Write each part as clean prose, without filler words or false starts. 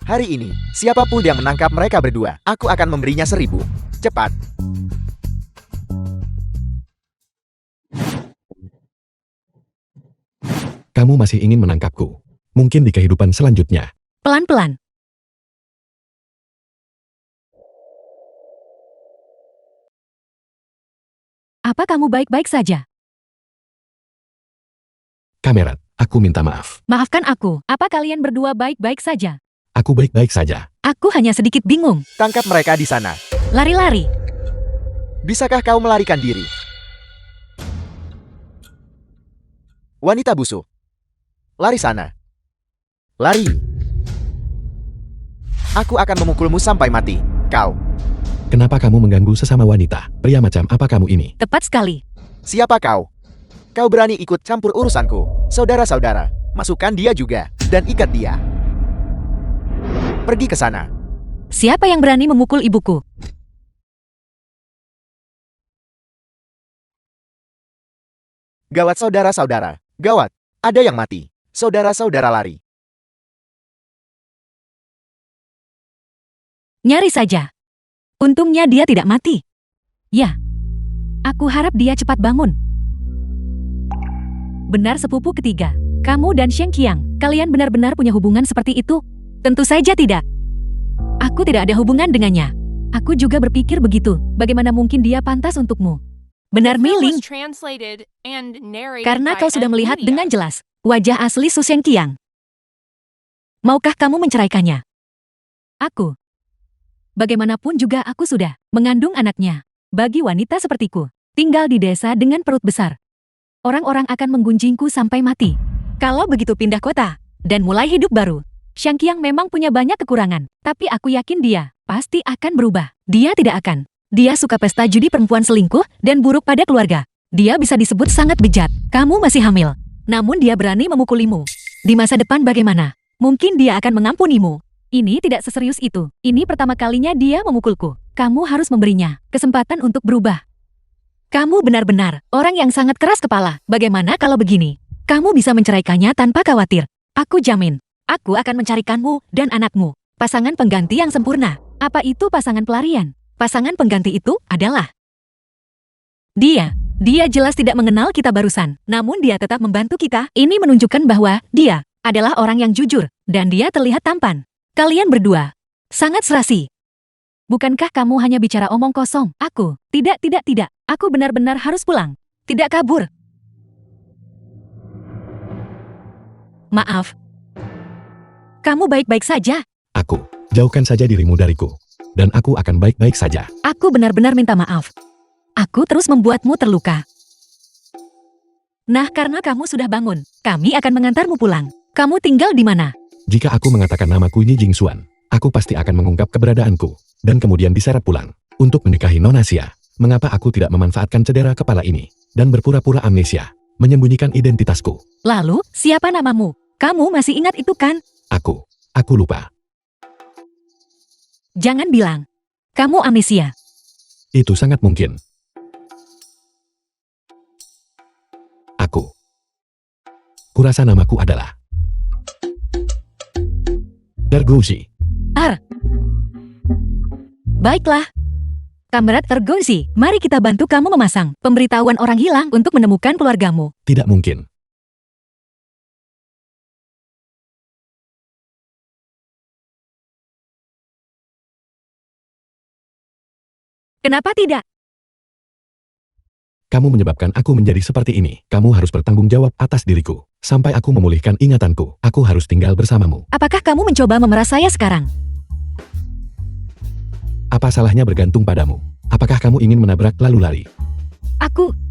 Hari ini, siapapun yang menangkap mereka berdua, aku akan memberinya 1000. Cepat. Kamu masih ingin menangkapku. Mungkin di kehidupan selanjutnya. Pelan-pelan. Apa kamu baik-baik saja? Kamerat, aku minta maaf. Maafkan aku, apa kalian berdua baik-baik saja? Aku baik-baik saja. Aku hanya sedikit bingung. Tangkap mereka di sana. Lari-lari. Bisakah kau melarikan diri? Wanita busuk. Lari sana. Lari. Aku akan memukulmu sampai mati. Kau. Kenapa kamu mengganggu sesama wanita? Pria macam apa kamu ini? Tepat sekali. Siapa kau? Kau berani ikut campur urusanku. Saudara-saudara, masukkan dia juga. Dan ikat dia. Pergi ke sana. Siapa yang berani memukul ibuku? Gawat saudara-saudara. Gawat. Ada yang mati. Saudara-saudara lari. Nyaris saja. Untungnya dia tidak mati. Ya. Aku harap dia cepat bangun. Benar sepupu ketiga. Kamu dan Sheng Qiang, kalian benar-benar punya hubungan seperti itu? Tentu saja tidak. Aku tidak ada hubungan dengannya. Aku juga berpikir begitu. Bagaimana mungkin dia pantas untukmu? Benar miling. Karena kau sudah melihat dengan jelas wajah asli Su Sheng Qiang. Maukah kamu menceraikannya? Aku. Bagaimanapun juga aku sudah mengandung anaknya. Bagi wanita sepertiku, tinggal di desa dengan perut besar. Orang-orang akan menggunjingku sampai mati. Kalau begitu pindah kota dan mulai hidup baru. Sheng Qiang memang punya banyak kekurangan, tapi aku yakin dia pasti akan berubah. Dia tidak akan. Dia suka pesta judi, perempuan selingkuh, dan buruk pada keluarga. Dia bisa disebut sangat bejat. Kamu masih hamil. Namun dia berani memukulimu. Di masa depan bagaimana? Mungkin dia akan mengampunimu. Ini tidak seserius itu. Ini pertama kalinya dia memukulku. Kamu harus memberinya kesempatan untuk berubah. Kamu benar-benar orang yang sangat keras kepala. Bagaimana kalau begini? Kamu bisa menceraikannya tanpa khawatir. Aku jamin. Aku akan mencarikanmu dan anakmu pasangan pengganti yang sempurna. Apa itu pasangan pelarian? Pasangan pengganti itu adalah dia. Dia jelas tidak mengenal kita barusan, namun dia tetap membantu kita. Ini menunjukkan bahwa dia adalah orang yang jujur, dan dia terlihat tampan. Kalian berdua sangat serasi. Bukankah kamu hanya bicara omong kosong? Aku, tidak. Aku benar-benar harus pulang. Tidak kabur. Maaf. Kamu baik-baik saja. Aku, jauhkan saja dirimu dariku. Dan aku akan baik-baik saja. Aku benar-benar minta maaf. Aku terus membuatmu terluka. Nah, karena kamu sudah bangun, kami akan mengantarmu pulang. Kamu tinggal di mana? Jika aku mengatakan namaku Yi Jingxuan, aku pasti akan mengungkap keberadaanku. Dan kemudian diseret pulang. Untuk menikahi Nona Xia. Mengapa aku tidak memanfaatkan cedera kepala ini? Dan berpura-pura amnesia. Menyembunyikan identitasku. Lalu, siapa namamu? Kamu masih ingat itu kan? Aku lupa. Jangan bilang. Kamu amnesia. Itu sangat mungkin. Kurasa namaku adalah Ergouzi. Baiklah. Kamerat Ergouzi, mari kita bantu kamu memasang pemberitahuan orang hilang untuk menemukan keluargamu. Tidak mungkin. Kenapa tidak? Kamu menyebabkan aku menjadi seperti ini. Kamu harus bertanggung jawab atas diriku. Sampai aku memulihkan ingatanku, aku harus tinggal bersamamu. Apakah kamu mencoba memeras saya sekarang? Apa salahnya bergantung padamu? Apakah kamu ingin menabrak lalu lari?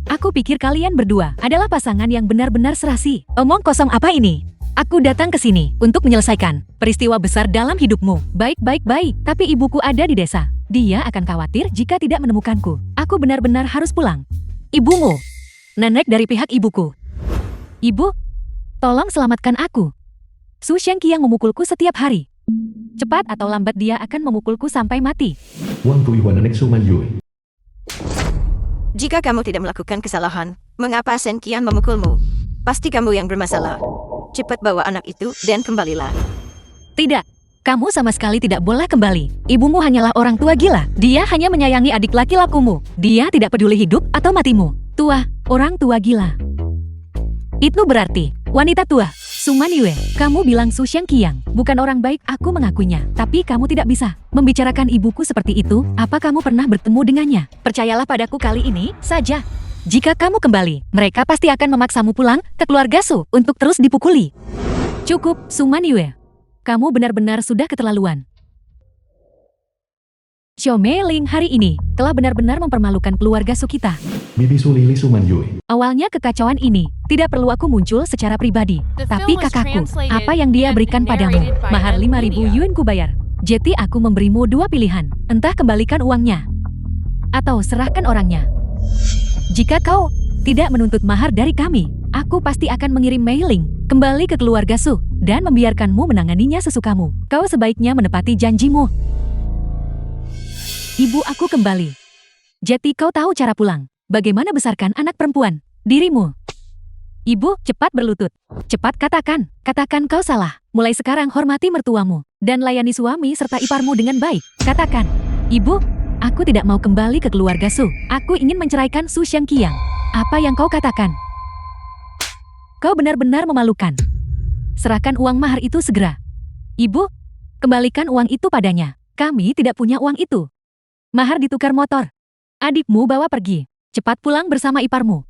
Aku pikir kalian berdua adalah pasangan yang benar-benar serasi. Omong kosong apa ini? Aku datang ke sini untuk menyelesaikan peristiwa besar dalam hidupmu. Baik, tapi ibuku ada di desa. Dia akan khawatir jika tidak menemukanku. Aku benar-benar harus pulang. Ibumu, nenek dari pihak ibuku. Ibu, tolong selamatkan aku. Su Sheng Qiang memukulku setiap hari. Cepat atau lambat dia akan memukulku sampai mati. Jika kamu tidak melakukan kesalahan, mengapa Sheng Qiang memukulmu? Pasti kamu yang bermasalah. Cepat bawa anak itu dan kembalilah. Tidak, Kamu sama sekali tidak boleh kembali. Ibumu hanyalah orang tua gila. Dia hanya menyayangi adik laki-lakumu. Dia tidak peduli hidup atau matimu. Tua, orang tua gila. Itu berarti, wanita tua. Suman Yue, kamu bilang Su Qiang bukan orang baik, aku mengakuinya. Tapi kamu tidak bisa membicarakan ibuku seperti itu. Apa kamu pernah bertemu dengannya? Percayalah padaku kali ini saja. Jika kamu kembali, mereka pasti akan memaksamu pulang ke keluarga Su untuk terus dipukuli. Cukup, Suman Yue. Kamu benar-benar sudah keterlaluan. Xiao Meiling hari ini telah benar-benar mempermalukan keluarga Su kita. Bibi Su Lili Suman Yue. Awalnya kekacauan ini tidak perlu aku muncul secara pribadi. Tapi kakakku, apa yang dia berikan padamu? Mahar 5.000 yuan ku bayar. Jadi aku memberimu dua pilihan. Entah kembalikan uangnya atau serahkan orangnya. Jika kau tidak menuntut mahar dari kami, aku pasti akan mengirim mailing kembali ke keluarga Su dan membiarkanmu menanganinya sesukamu. Kau sebaiknya menepati janjimu. Ibu aku kembali. Jadi kau tahu cara pulang. Bagaimana besarkan anak perempuan? Dirimu. Ibu, cepat berlutut. Cepat katakan. Katakan kau salah. Mulai sekarang hormati mertuamu dan layani suami serta iparmu dengan baik. Katakan. Ibu, aku tidak mau kembali ke keluarga Su. Aku ingin menceraikan Su Qiang. Apa yang kau katakan? Kau benar-benar memalukan. Serahkan uang mahar itu segera. Ibu, kembalikan uang itu padanya. Kami tidak punya uang itu. Mahar ditukar motor. Adikmu bawa pergi. Cepat pulang bersama iparmu.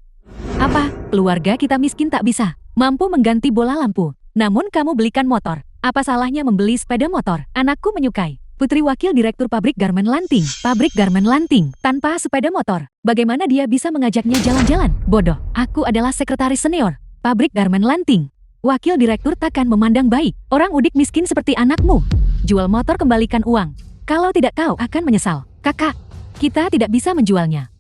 Apa, keluarga kita miskin tak bisa mampu mengganti bola lampu. Namun kamu belikan motor. Apa salahnya membeli sepeda motor? Anakku menyukai. Putri Wakil Direktur Pabrik Garmen Lanting. Pabrik Garmen Lanting tanpa sepeda motor. Bagaimana dia bisa mengajaknya jalan-jalan? Bodoh, aku adalah sekretaris senior Pabrik Garmen Lanting. Wakil Direktur takkan memandang baik orang udik miskin seperti anakmu. Jual motor, kembalikan uang. Kalau tidak kau akan menyesal. Kakak, kita tidak bisa menjualnya.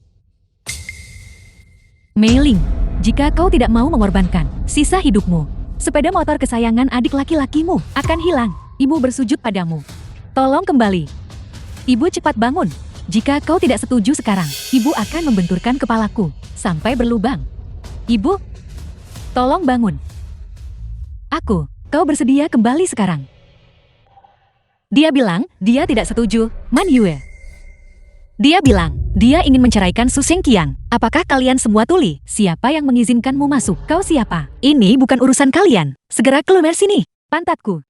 Meiling, jika kau tidak mau mengorbankan sisa hidupmu, sepeda motor kesayangan adik laki-lakimu akan hilang. Ibu bersujud padamu. Tolong kembali. Ibu cepat bangun. Jika kau tidak setuju sekarang, ibu akan membenturkan kepalaku sampai berlubang. Ibu, tolong bangun. Kau bersedia kembali sekarang? Dia bilang, dia tidak setuju, Man Yue. Dia bilang, dia ingin menceraikan Su Qiang. Apakah kalian semua tuli? Siapa yang mengizinkanmu masuk? Kau siapa? Ini bukan urusan kalian. Segera keluar sini, pantatku.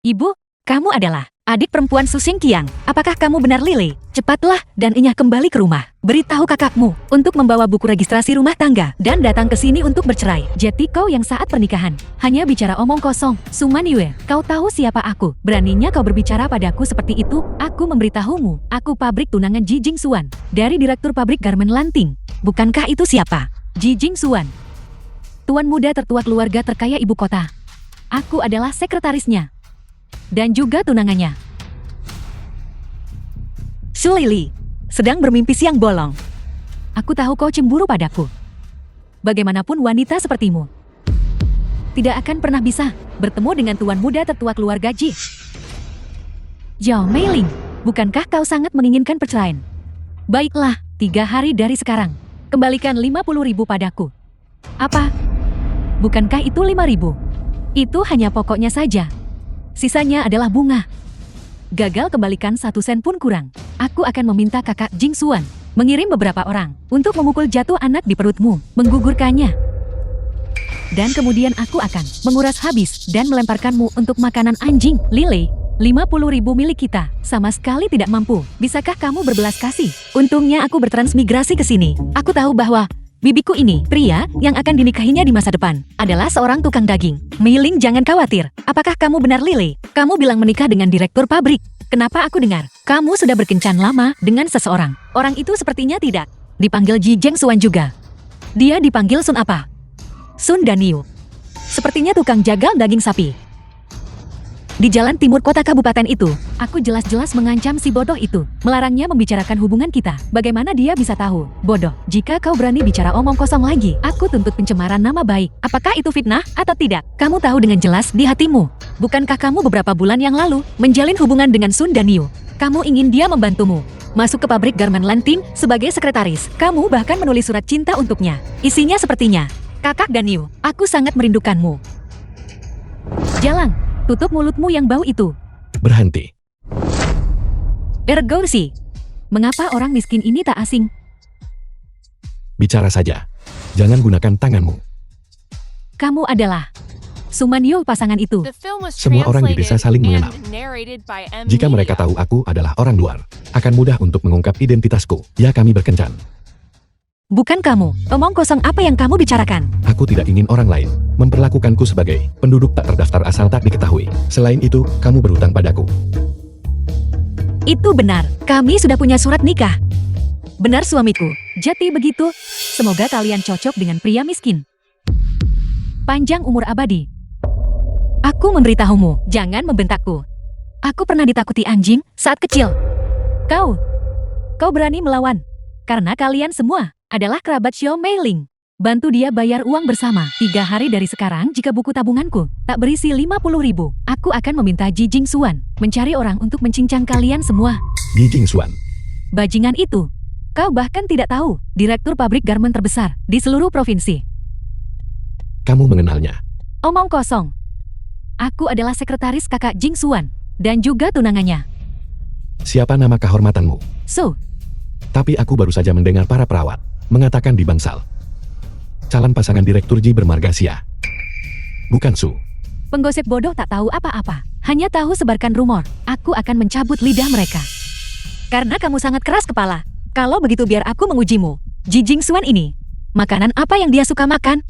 Ibu, kamu adalah adik perempuan Su Qiang. Apakah kamu benar Lily? Cepatlah dan inyah kembali ke rumah. Beritahu kakakmu untuk membawa buku registrasi rumah tangga dan datang ke sini untuk bercerai. Jadi kau yang saat pernikahan hanya bicara omong kosong. Suman Yue, kau tahu siapa aku? Beraninya kau berbicara padaku seperti itu? Aku memberitahumu, aku pabrik tunangan Ji Jingsuan dari Direktur Pabrik Garmen Lanting. Bukankah itu siapa? Ji Jingsuan, tuan muda tertua keluarga terkaya ibu kota. Aku adalah sekretarisnya dan juga tunangannya. Su Lily sedang bermimpi siang bolong. Aku tahu kau cemburu padaku. Bagaimanapun wanita sepertimu tidak akan pernah bisa bertemu dengan tuan muda tertua keluarga Ji. Xiao Meiling, bukankah kau sangat menginginkan perceraian? Baiklah, 3 hari dari sekarang, kembalikan 50.000 padaku. Apa? Bukankah itu 5.000? Itu hanya pokoknya saja. Sisanya adalah bunga. Gagal kembalikan 1 sen pun kurang. Aku akan meminta kakak Jingsuan mengirim beberapa orang untuk memukul jatuh anak di perutmu, menggugurkannya. Dan kemudian aku akan menguras habis dan melemparkanmu untuk makanan anjing. Lily, 50.000 milik kita sama sekali tidak mampu. Bisakah kamu berbelas kasih? Untungnya aku bertransmigrasi ke sini. Aku tahu bahwa bibiku ini, pria yang akan dinikahinya di masa depan, adalah seorang tukang daging. Meiling, jangan khawatir. Apakah kamu benar Lily? Kamu bilang menikah dengan direktur pabrik. Kenapa aku dengar kamu sudah berkencan lama dengan seseorang? Orang itu sepertinya tidak dipanggil Ji Jingsuan juga. Dia dipanggil Sun apa? Sun Daniu. Sepertinya tukang jagal daging sapi. Di jalan timur kota kabupaten itu, aku jelas-jelas mengancam si bodoh itu, melarangnya membicarakan hubungan kita. Bagaimana dia bisa tahu? Bodoh, jika kau berani bicara omong kosong lagi, aku tuntut pencemaran nama baik. Apakah itu fitnah atau tidak? Kamu tahu dengan jelas di hatimu. Bukankah kamu beberapa bulan yang lalu menjalin hubungan dengan Sun Daniu? Kamu ingin dia membantumu masuk ke pabrik Garmen Lanting sebagai sekretaris. Kamu bahkan menulis surat cinta untuknya. Isinya sepertinya, "Kakak Daniu, aku sangat merindukanmu." Jalan. Tutup mulutmu yang bau itu. Berhenti. Ergausi. Mengapa orang miskin ini tak asing? Bicara saja. Jangan gunakan tanganmu. Kamu adalah Sumanyo pasangan itu. Semua orang di desa saling mengenal. Jika mereka tahu aku adalah orang luar, akan mudah untuk mengungkap identitasku. Ya, kami berkencan. Bukan kamu. Omong kosong apa yang kamu bicarakan? Aku tidak ingin orang lain memperlakukanku sebagai penduduk tak terdaftar asal tak diketahui. Selain itu, kamu berhutang padaku. Itu benar. Kami sudah punya surat nikah. Benar suamiku. Jati begitu. Semoga kalian cocok dengan pria miskin. Panjang umur abadi. Aku memberitahumu, jangan membentakku. Aku pernah ditakuti anjing saat kecil. Kau berani melawan. Karena kalian semua adalah kerabat Xiao Meiling. Bantu dia bayar uang bersama. 3 hari dari sekarang jika buku tabunganku tak berisi 50.000, aku akan meminta Ji Jingsuan mencari orang untuk mencincang kalian semua. Ji Jingsuan. Bajingan itu. Kau bahkan tidak tahu, direktur pabrik garmen terbesar di seluruh provinsi. Kamu mengenalnya. Omong kosong. Aku adalah sekretaris kakak Jingsuan dan juga tunangannya. Siapa nama kehormatanmu? So, Tapi aku baru saja mendengar para perawat mengatakan di Bangsal, calon pasangan Direktur Ji bermargasia. Bukan Su. penggosip bodoh tak tahu apa-apa. Hanya tahu sebarkan rumor. Aku akan mencabut lidah mereka. Karena kamu sangat keras kepala. Kalau begitu biar aku mengujimu. Ji Jingsuan ini, makanan apa yang dia suka makan?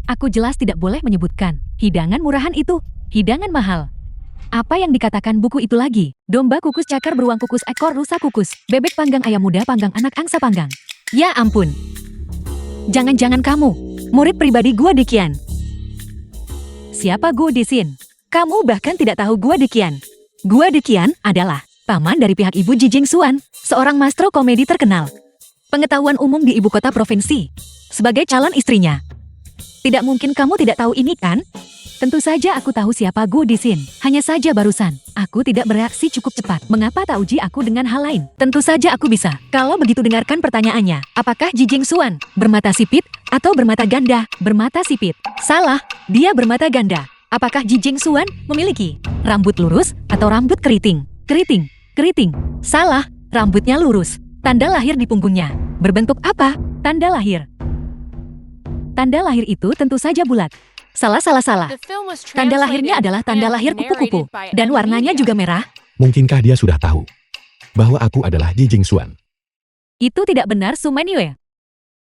Aku jelas tidak boleh menyebutkan. Hidangan murahan itu. Hidangan mahal. Apa yang dikatakan buku itu lagi? Domba kukus cakar beruang kukus ekor rusa kukus. Bebek panggang ayam muda panggang anak angsa panggang. Ya ampun. Jangan-jangan kamu, murid pribadi Gua Dikian. Siapa Gua Disin? Kamu bahkan tidak tahu Gua Dikian. Gua Dikian adalah paman dari pihak ibu Ji Jingsuan, seorang maestro komedi terkenal. Pengetahuan umum di ibu kota provinsi. Sebagai calon istrinya. Tidak mungkin kamu tidak tahu ini kan? Tentu saja aku tahu siapa Gu Disin. Hanya saja barusan, aku tidak bereaksi cukup cepat. Mengapa tak uji aku dengan hal lain? Tentu saja aku bisa. Kalau begitu dengarkan pertanyaannya. Apakah Ji Jingsuan bermata sipit atau bermata ganda? Bermata sipit. Salah, dia bermata ganda. Apakah Ji Jingsuan memiliki rambut lurus atau rambut keriting? Keriting, keriting. Salah, rambutnya lurus. Tanda lahir di punggungnya. Berbentuk apa? Tanda lahir. Tanda lahir itu tentu saja bulat. Salah. Tanda lahirnya adalah tanda lahir kupu-kupu. Dan warnanya juga merah. Mungkinkah dia sudah tahu bahwa aku adalah Ji Jingsuan? Itu tidak benar, Sumanyo.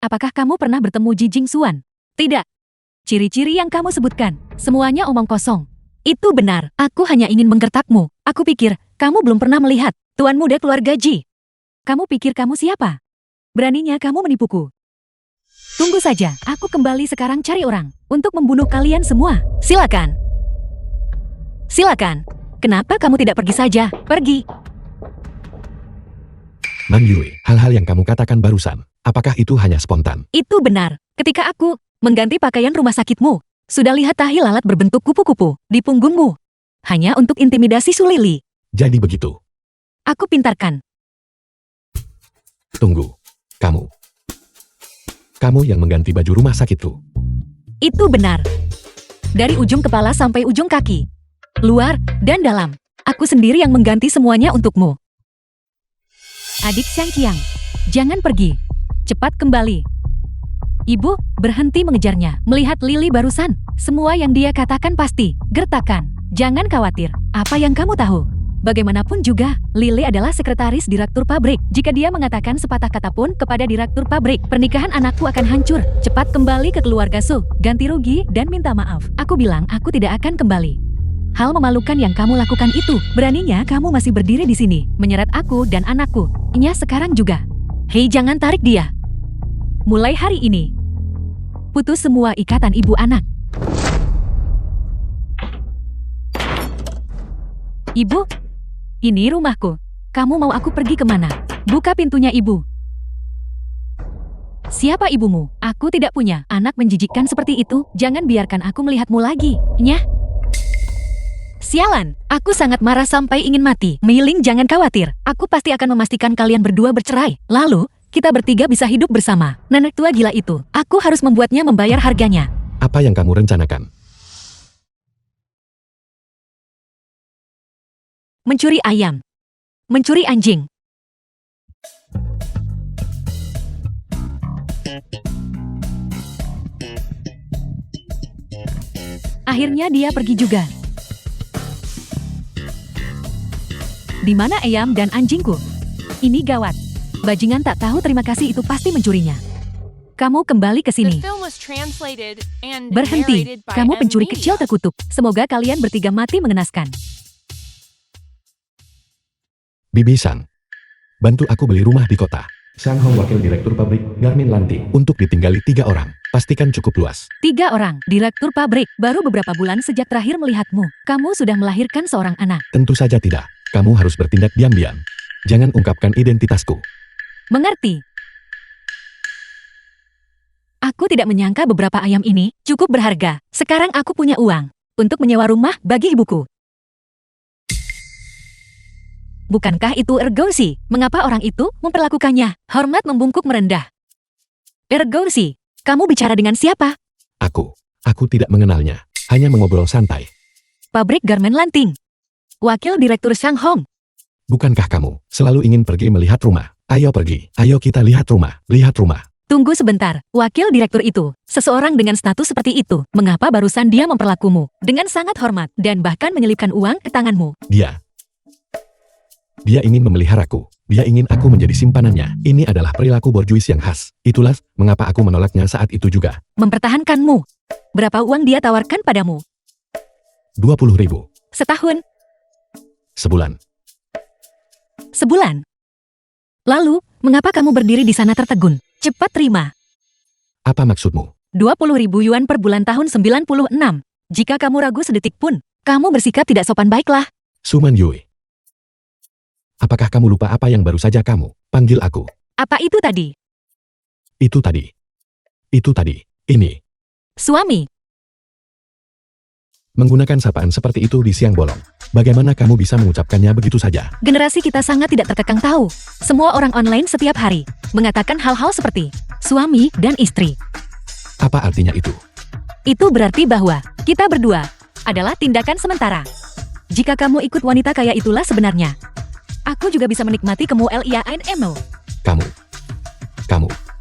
Apakah kamu pernah bertemu Ji Jingsuan? Tidak. Ciri-ciri yang kamu sebutkan, semuanya omong kosong. Itu benar, aku hanya ingin menggertakmu. Aku pikir, kamu belum pernah melihat tuan muda keluarga Ji. Kamu pikir kamu siapa? Beraninya kamu menipuku. Tunggu saja, aku kembali sekarang cari orang untuk membunuh kalian semua. Silakan. Silakan. Kenapa kamu tidak pergi saja? Pergi. Man Yue, hal-hal yang kamu katakan barusan, apakah itu hanya spontan? Itu benar. Ketika aku mengganti pakaian rumah sakitmu, sudah lihat tahi lalat berbentuk kupu-kupu di punggungmu. Hanya untuk intimidasi Sulili. Jadi begitu. Aku pintarkan. Tunggu. Kamu yang mengganti baju rumah sakitku. Itu benar. Dari ujung kepala sampai ujung kaki. Luar dan dalam. Aku sendiri yang mengganti semuanya untukmu. Adik Xiang Qiang, jangan pergi. Cepat kembali. Ibu berhenti mengejarnya. Melihat Lili barusan, semua yang dia katakan pasti gertakan. Jangan khawatir. Apa yang kamu tahu? Bagaimanapun juga, Lili adalah sekretaris direktur pabrik. Jika dia mengatakan sepatah kata pun kepada direktur pabrik, pernikahan anakku akan hancur. Cepat kembali ke keluarga Su, ganti rugi dan minta maaf. Aku bilang aku tidak akan kembali. Hal memalukan yang kamu lakukan itu, beraninya kamu masih berdiri di sini, menyeret aku dan anakku. Nya sekarang juga. Hei, jangan tarik dia. Mulai hari ini, putus semua ikatan ibu anak. Ibu, ini rumahku. Kamu mau aku pergi kemana? Buka pintunya, ibu. Siapa ibumu? Aku tidak punya anak menjijikkan seperti itu. Jangan biarkan aku melihatmu lagi. Nyah. Sialan, aku sangat marah sampai ingin mati. Meiling, jangan khawatir. Aku pasti akan memastikan kalian berdua bercerai. Lalu, kita bertiga bisa hidup bersama. Nenek tua gila itu, aku harus membuatnya membayar harganya. Apa yang kamu rencanakan? Mencuri ayam. Mencuri anjing. Akhirnya dia pergi juga. Di mana ayam dan anjingku? Ini gawat. Bajingan tak tahu terima kasih itu pasti mencurinya. Kamu kembali ke sini. Berhenti, kamu pencuri kecil terkutuk. Semoga kalian bertiga mati mengenaskan. Bibi Sang, bantu aku beli rumah di kota. Sang Hong, wakil direktur pabrik Garmin Lanting, untuk ditinggali 3 orang. Pastikan cukup luas. 3 orang, direktur pabrik. Baru beberapa bulan sejak terakhir melihatmu. Kamu sudah melahirkan seorang anak. Tentu saja tidak. Kamu harus bertindak diam-diam. Jangan ungkapkan identitasku. Mengerti? Aku tidak menyangka beberapa ayam ini cukup berharga. Sekarang aku punya uang untuk menyewa rumah bagi ibuku. Bukankah itu Ergosi? Mengapa orang itu memperlakukannya? Hormat membungkuk merendah. Ergosi, kamu bicara dengan siapa? Aku tidak mengenalnya. Hanya mengobrol santai. Pabrik Garmen Lanting. Wakil Direktur Sang Hong. Bukankah kamu selalu ingin pergi melihat rumah? Ayo pergi, ayo kita lihat rumah, lihat rumah. Tunggu sebentar, wakil direktur itu, seseorang dengan status seperti itu, mengapa barusan dia memperlakumu dengan sangat hormat dan bahkan menyelipkan uang ke tanganmu? Dia ingin memeliharaku. Dia ingin aku menjadi simpanannya. Ini adalah perilaku borjuis yang khas. Itulah mengapa aku menolaknya saat itu juga. Mempertahankanmu. Berapa uang dia tawarkan padamu? 20.000. Setahun? Sebulan. Sebulan? Lalu, mengapa kamu berdiri di sana tertegun? Cepat terima. Apa maksudmu? 20.000 yuan per bulan tahun 96. Jika kamu ragu sedetik pun, kamu bersikap tidak sopan baiklah. Suman Yui. Apakah kamu lupa apa yang baru saja kamu panggil aku? Apa itu tadi? Itu tadi. Ini. Suami. Menggunakan sapaan seperti itu di siang bolong. Bagaimana kamu bisa mengucapkannya begitu saja? Generasi kita sangat tidak terkekang tahu. Semua orang online setiap hari mengatakan hal-hal seperti suami dan istri. Apa artinya itu? Itu berarti bahwa kita berdua adalah tindakan sementara. Jika kamu ikut wanita kaya itulah sebenarnya. Aku juga bisa menikmati kamu LIANMO.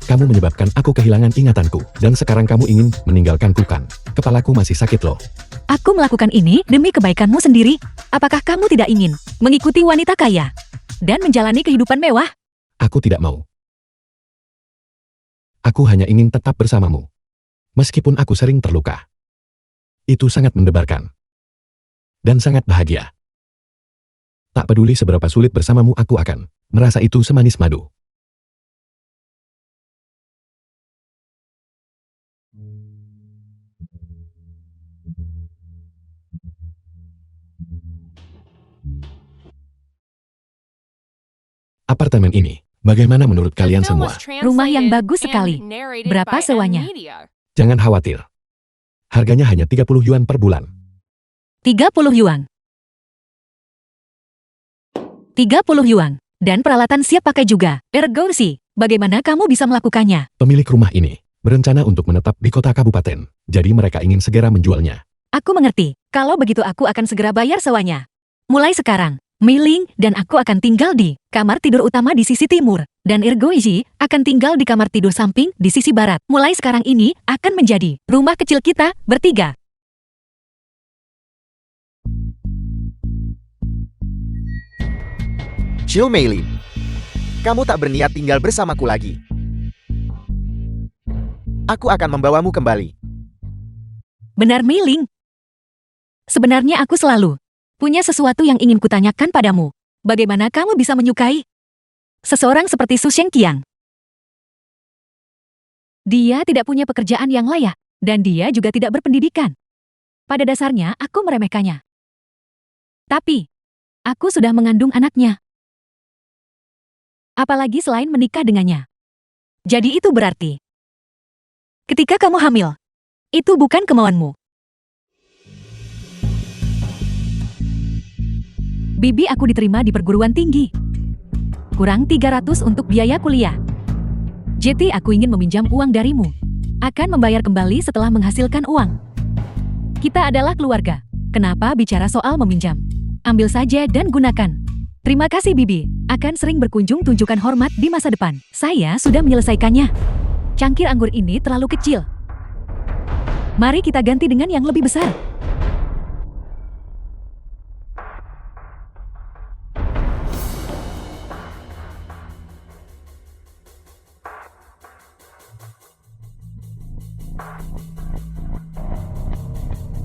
Kamu menyebabkan aku kehilangan ingatanku. Dan sekarang kamu ingin meninggalkanku kan? Kepalaku masih sakit loh. Aku melakukan ini demi kebaikanmu sendiri. Apakah kamu tidak ingin mengikuti wanita kaya dan menjalani kehidupan mewah? Aku tidak mau. Aku hanya ingin tetap bersamamu. Meskipun aku sering terluka. Itu sangat mendebarkan. Dan sangat bahagia. Tak peduli seberapa sulit bersamamu, aku akan merasa itu semanis madu. Apartemen ini, bagaimana menurut kalian semua? Rumah yang bagus sekali. Berapa sewanya? Jangan khawatir. Harganya hanya 30 yuan per bulan. 30 yuan. 30 yuan. Dan peralatan siap pakai juga. Ergosi, bagaimana kamu bisa melakukannya? Pemilik rumah ini berencana untuk menetap di kota kabupaten. Jadi mereka ingin segera menjualnya. Aku mengerti. Kalau begitu aku akan segera bayar sewanya. Mulai sekarang, Mei-ling dan aku akan tinggal di kamar tidur utama di sisi timur. Dan Ergoichi akan tinggal di kamar tidur samping di sisi barat. Mulai sekarang ini akan menjadi rumah kecil kita bertiga. Xiu Meilin, kamu tak berniat tinggal bersamaku lagi. Aku akan membawamu kembali. Benar Mei-ling. Sebenarnya aku selalu punya sesuatu yang ingin kutanyakan padamu. Bagaimana kamu bisa menyukai seseorang seperti Su Shengqiang? Dia tidak punya pekerjaan yang layak, dan dia juga tidak berpendidikan. Pada dasarnya, aku meremehkannya. Tapi, aku sudah mengandung anaknya. Apalagi selain menikah dengannya. Jadi itu berarti, ketika kamu hamil, itu bukan kemauanmu. Bibi aku diterima di perguruan tinggi. Kurang 300 untuk biaya kuliah. Jadi aku ingin meminjam uang darimu. Akan membayar kembali setelah menghasilkan uang. Kita adalah keluarga. Kenapa bicara soal meminjam? Ambil saja dan gunakan. Terima kasih Bibi, akan sering berkunjung tunjukkan hormat di masa depan. Saya sudah menyelesaikannya. Cangkir anggur ini terlalu kecil. Mari kita ganti dengan yang lebih besar.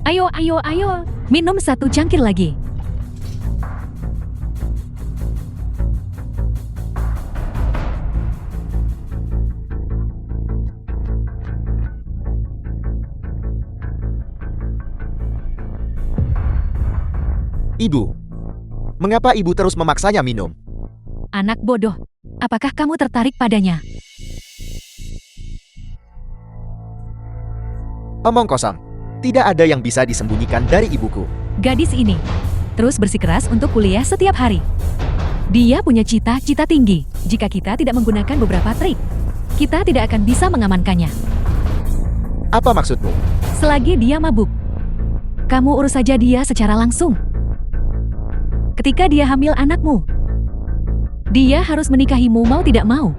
Ayo, ayo, ayo. Minum satu cangkir lagi. Ibu, mengapa ibu terus memaksanya minum? Anak bodoh. Apakah kamu tertarik padanya? Omong kosong. Tidak ada yang bisa disembunyikan dari ibuku. Gadis ini terus bersikeras untuk kuliah setiap hari. Dia punya cita-cita tinggi. Jika kita tidak menggunakan beberapa trik, kita tidak akan bisa mengamankannya. Apa maksudmu? Selagi dia mabuk, kamu urus saja dia secara langsung. Ketika dia hamil anakmu, dia harus menikahimu mau tidak mau.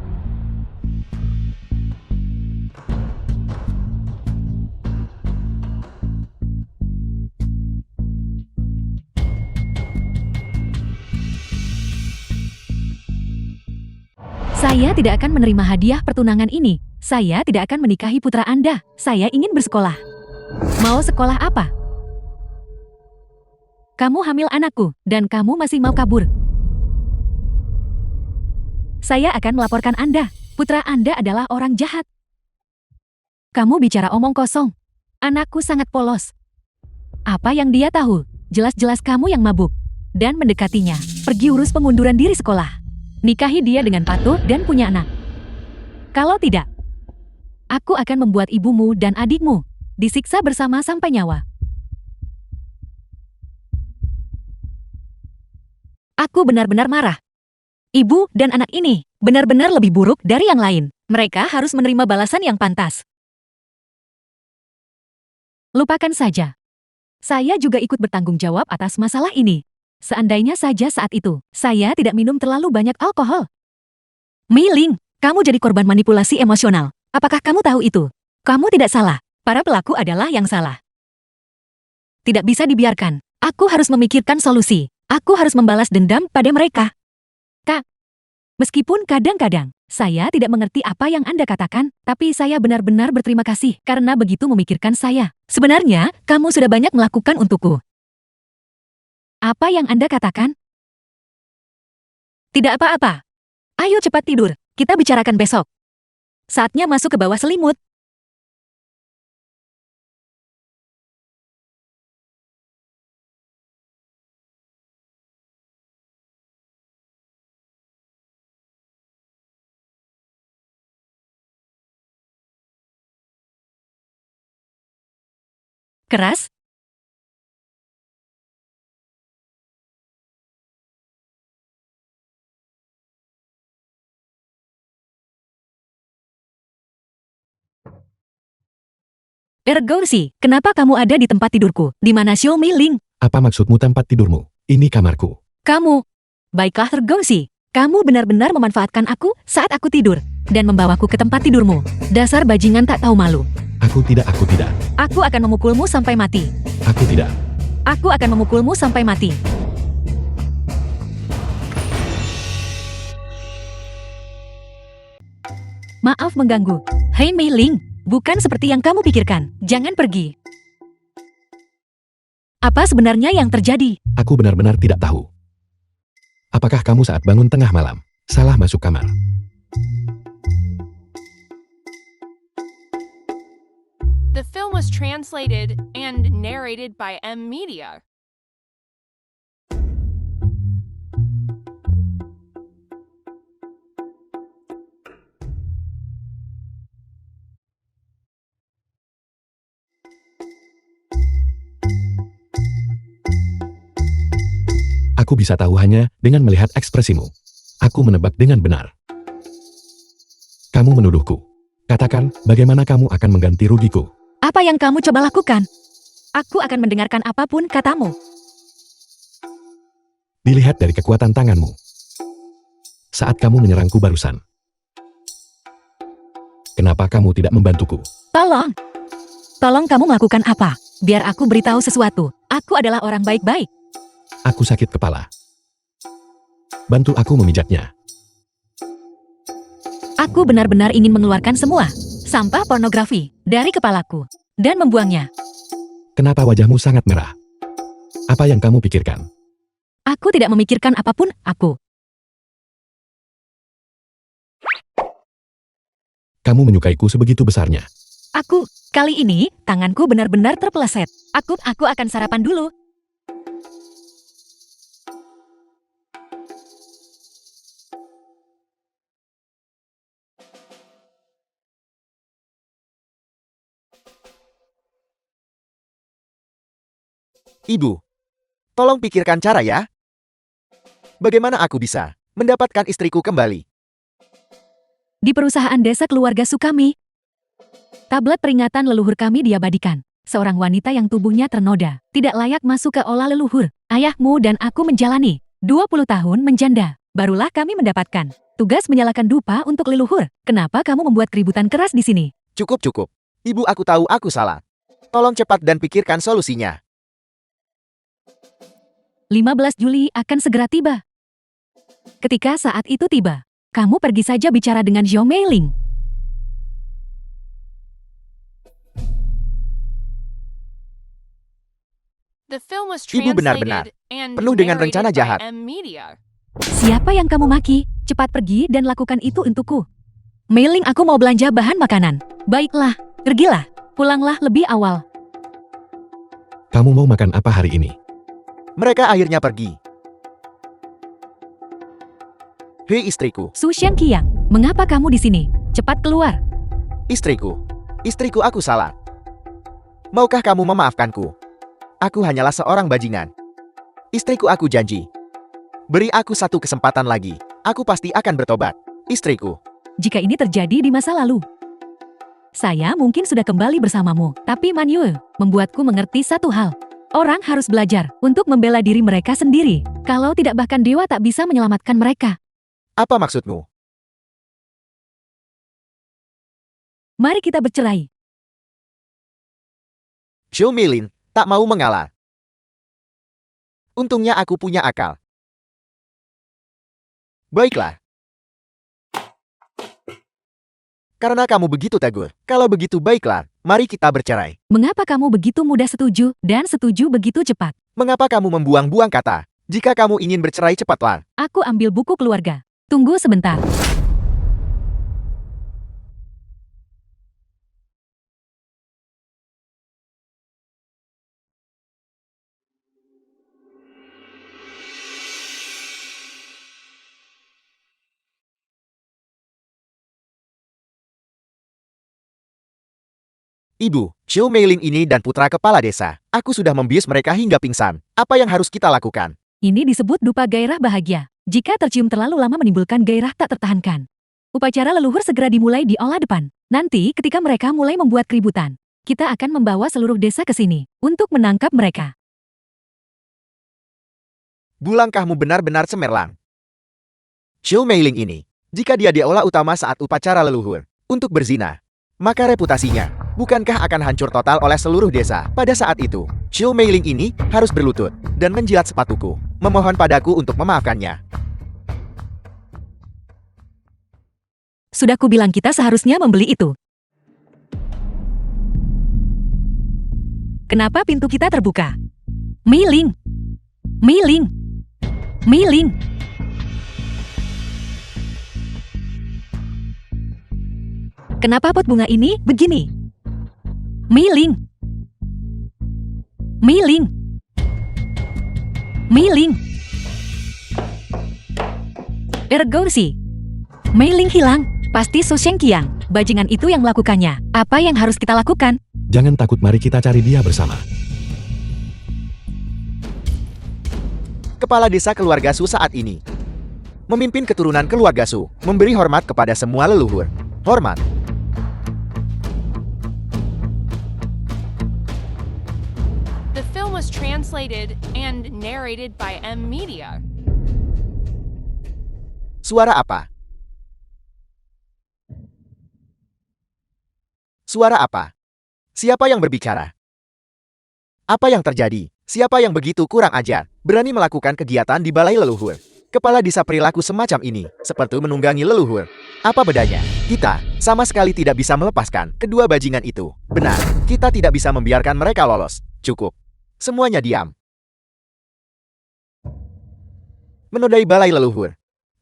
Saya tidak akan menerima hadiah pertunangan ini. Saya tidak akan menikahi putra Anda. Saya ingin bersekolah. Mau sekolah apa? Kamu hamil anakku, dan kamu masih mau kabur. Saya akan melaporkan Anda. Putra Anda adalah orang jahat. Kamu bicara omong kosong. Anakku sangat polos. Apa yang dia tahu? Jelas-jelas kamu yang mabuk. Dan mendekatinya. Pergi urus pengunduran diri sekolah. Nikahi dia dengan patuh dan punya anak. Kalau tidak, aku akan membuat ibumu dan adikmu disiksa bersama sampai nyawa. Aku benar-benar marah. Ibu dan anak ini benar-benar lebih buruk dari yang lain. Mereka harus menerima balasan yang pantas. Lupakan saja. Saya juga ikut bertanggung jawab atas masalah ini. Seandainya saja saat itu, saya tidak minum terlalu banyak alkohol. Mei Ling, kamu jadi korban manipulasi emosional. Apakah kamu tahu itu? Kamu tidak salah. Para pelaku adalah yang salah. Tidak bisa dibiarkan. Aku harus memikirkan solusi. Aku harus membalas dendam pada mereka. Kak, meskipun kadang-kadang saya tidak mengerti apa yang Anda katakan, tapi saya benar-benar berterima kasih karena begitu memikirkan saya. Sebenarnya, kamu sudah banyak melakukan untukku. Apa yang Anda katakan? Tidak apa-apa. Ayo cepat tidur, kita bicarakan besok. Saatnya masuk ke bawah selimut. Keras? Ergausi, kenapa kamu ada di tempat tidurku? Di mana Xiao Mei Ling? Apa maksudmu tempat tidurmu? Ini kamarku. Kamu. Baiklah Ergausi, kamu benar-benar memanfaatkan aku saat aku tidur dan membawaku ke tempat tidurmu. Dasar bajingan tak tahu malu. Aku tidak. Aku akan memukulmu sampai mati. Aku tidak. Aku akan memukulmu sampai mati. Maaf mengganggu. Hei Mei Ling, bukan seperti yang kamu pikirkan. Jangan pergi. Apa sebenarnya yang terjadi? Aku benar-benar tidak tahu. Apakah kamu saat bangun tengah malam, salah masuk kamar? The film was translated and narrated by M Media. Aku bisa tahu hanya dengan melihat ekspresimu. Aku menebak dengan benar. Kamu menuduhku. Katakan, bagaimana kamu akan mengganti rugiku? Apa yang kamu coba lakukan? Aku akan mendengarkan apapun katamu. Dilihat dari kekuatan tanganmu. Saat kamu menyerangku barusan. Kenapa kamu tidak membantuku? Tolong! Tolong kamu melakukan apa? Biar aku beritahu sesuatu. Aku adalah orang baik-baik. Aku sakit kepala. Bantu aku memijatnya. Aku benar-benar ingin mengeluarkan semua sampah pornografi dari kepalaku dan membuangnya. Kenapa wajahmu sangat merah? Apa yang kamu pikirkan? Aku tidak memikirkan apapun, aku. Kamu menyukaiku sebegitu besarnya. Kali ini, tanganku benar-benar terpeleset. Aku akan sarapan dulu. Ibu, tolong pikirkan cara ya. Bagaimana aku bisa mendapatkan istriku kembali? Di perusahaan desa keluarga Sukami, tablet peringatan leluhur kami diabadikan. Seorang wanita yang tubuhnya ternoda, tidak layak masuk ke olah leluhur. Ayahmu dan aku menjalani 20 tahun menjanda. Barulah kami mendapatkan tugas menyalakan dupa untuk leluhur. Kenapa kamu membuat keributan keras di sini? Cukup. Ibu, aku tahu aku salah. Tolong cepat dan pikirkan solusinya. 15 Juli akan segera tiba. Ketika saat itu tiba, kamu pergi saja bicara dengan Zhou Meiling. The film was Ibu benar-benar translated and penuh dengan narrated rencana by jahat. M Media. Siapa yang kamu maki? Cepat pergi dan lakukan itu untukku. Meiling, aku mau belanja bahan makanan. Baiklah, pergilah. Pulanglah lebih awal. Kamu mau makan apa hari ini? Mereka akhirnya pergi. Hei istriku, Su Shenqiang, mengapa kamu di sini? Cepat keluar. istriku, aku salah. Maukah kamu memaafkanku? Aku hanyalah seorang bajingan. Istriku, aku janji. Beri aku satu kesempatan lagi. Aku pasti akan bertobat. Istriku, Jika ini terjadi di masa lalu, saya mungkin sudah kembali bersamamu. Tapi Man Yu membuatku mengerti satu hal. Orang harus belajar untuk membela diri mereka sendiri. Kalau tidak, bahkan dewa tak bisa menyelamatkan mereka. apa maksudmu? Mari kita bercerai. Zhou Meilin tak mau mengalah. Untungnya aku punya akal. Baiklah. Karena kamu begitu teguh. Kalau begitu baiklah, mari kita bercerai. Mengapa kamu begitu mudah setuju dan setuju begitu cepat? Mengapa kamu membuang-buang kata? Jika kamu ingin bercerai, cepatlah. Aku ambil buku keluarga. Tunggu sebentar. Ibu, Zhou Meiling ini dan putra kepala desa. Aku sudah membius mereka hingga pingsan. Apa yang harus kita lakukan? Ini disebut dupa gairah bahagia. Jika tercium terlalu lama menimbulkan gairah tak tertahankan. Upacara leluhur segera dimulai di aula depan. Nanti ketika mereka mulai membuat keributan, kita akan membawa seluruh desa ke sini untuk menangkap mereka. Bulangkahmu benar-benar cemerlang. Zhou Meiling ini, jika dia di aula utama saat upacara leluhur untuk berzina, maka reputasinya bukankah akan hancur total oleh seluruh desa? Pada saat itu, Zhou Meiling ini harus berlutut dan menjilat sepatuku, memohon padaku untuk memaafkannya. Sudah kubilang kita seharusnya membeli itu. Kenapa pintu kita terbuka? Meiling! Meiling! Meiling! Kenapa pot bunga ini begini? Meiling! Meiling! Meiling! Ergorsi! Meiling hilang. Pasti Su Shenqiang, bajingan itu yang melakukannya. Apa yang harus kita lakukan? Jangan takut, mari kita cari dia bersama. Kepala desa keluarga Su saat ini memimpin keturunan keluarga Su, memberi hormat kepada semua leluhur. Hormat. The film was translated and narrated by M Media. Suara apa? Suara apa? Siapa yang berbicara? Apa yang terjadi? Siapa yang begitu kurang ajar, berani melakukan kegiatan di balai leluhur? Kepala desa perilaku semacam ini, seperti menunggangi leluhur. Apa bedanya? Kita sama sekali tidak bisa melepaskan kedua bajingan itu. Benar, kita tidak bisa membiarkan mereka lolos. Cukup. Semuanya diam. Menodai balai leluhur.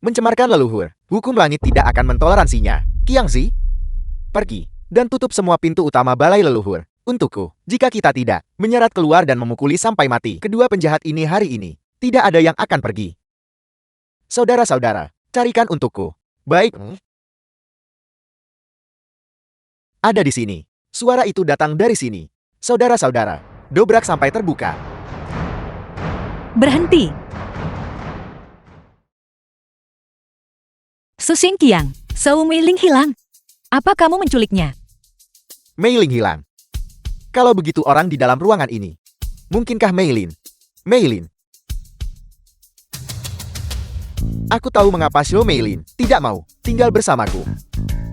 Mencemarkan leluhur. Hukum langit tidak akan mentoleransinya. Qiangzi, pergi dan tutup semua pintu utama balai leluhur. Untukku, jika kita tidak menyeret keluar dan memukuli sampai mati kedua penjahat ini hari ini, tidak ada yang akan pergi. Saudara-saudara, carikan untukku. Baik. Ada di sini. Suara itu datang dari sini. Saudara-saudara, dobrak sampai terbuka. Berhenti. Su Xingqiang, Su Meiling hilang. Apa kamu menculiknya? Mei Ling hilang. Kalau begitu orang di dalam ruangan ini. Mungkinkah Mei Lin? Mei Lin. Aku tahu mengapa Xiao Mei Lin tidak mau tinggal bersamaku.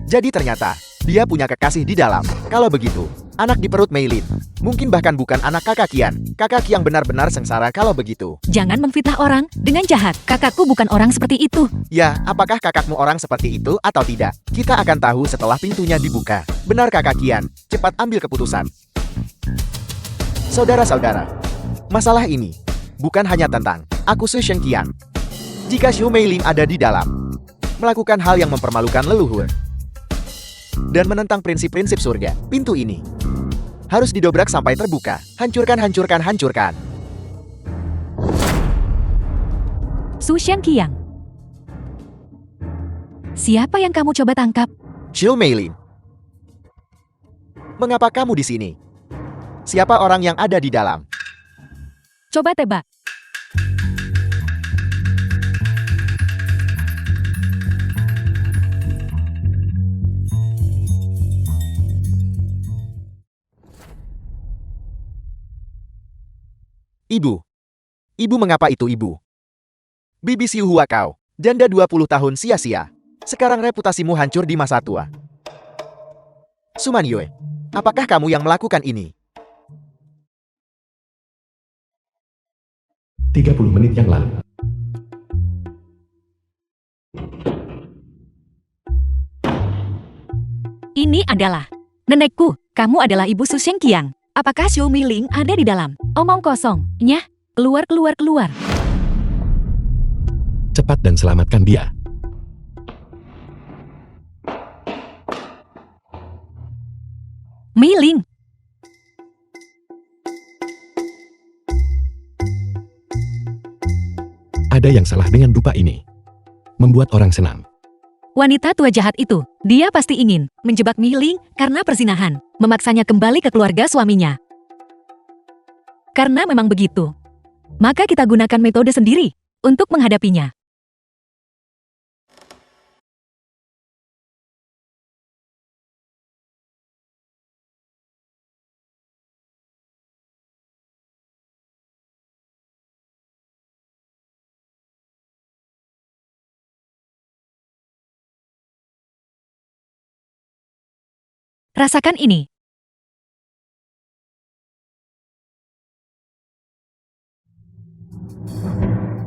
Jadi ternyata, dia punya kekasih di dalam. Kalau begitu, anak di perut Mei Lin. Mungkin bahkan bukan anak kakak Qian. Kakak Qian benar-benar sengsara kalau begitu. Jangan memfitnah orang dengan jahat. Kakakku bukan orang seperti itu. Ya, apakah kakakmu orang seperti itu atau tidak? Kita akan tahu setelah pintunya dibuka. Benar kakak Qian, cepat ambil keputusan. Saudara-saudara, masalah ini bukan hanya tentang aku Su Shengqiang. Jika Xiao Meiling ada di dalam, melakukan hal yang mempermalukan leluhur, dan menentang prinsip-prinsip surga, pintu ini harus didobrak sampai terbuka. Hancurkan, hancurkan, hancurkan. Su Shengqiang. Siapa yang kamu coba tangkap? Xiao Meiling. Mengapa kamu di sini? Siapa orang yang ada di dalam? Coba tebak. Ibu. Ibu, mengapa itu ibu? Bibi Xiu Hua kau, janda 20 tahun sia-sia. Sekarang reputasimu hancur di masa tua. Suman Yue, apakah kamu yang melakukan ini? 30 menit yang lalu. Ini adalah nenekku. Kamu adalah ibu Su Shengqiang. Apakah Xiao Meiling ada di dalam? Omong kosong. Nyah, keluar, keluar, keluar. Cepat dan selamatkan dia. Meiling. Ada yang salah dengan dupa ini. Membuat orang senang. Wanita tua jahat itu, dia pasti ingin menjebak Meiling karena perzinahan, memaksanya kembali ke keluarga suaminya. Karena memang begitu, maka kita gunakan metode sendiri untuk menghadapinya. Rasakan ini.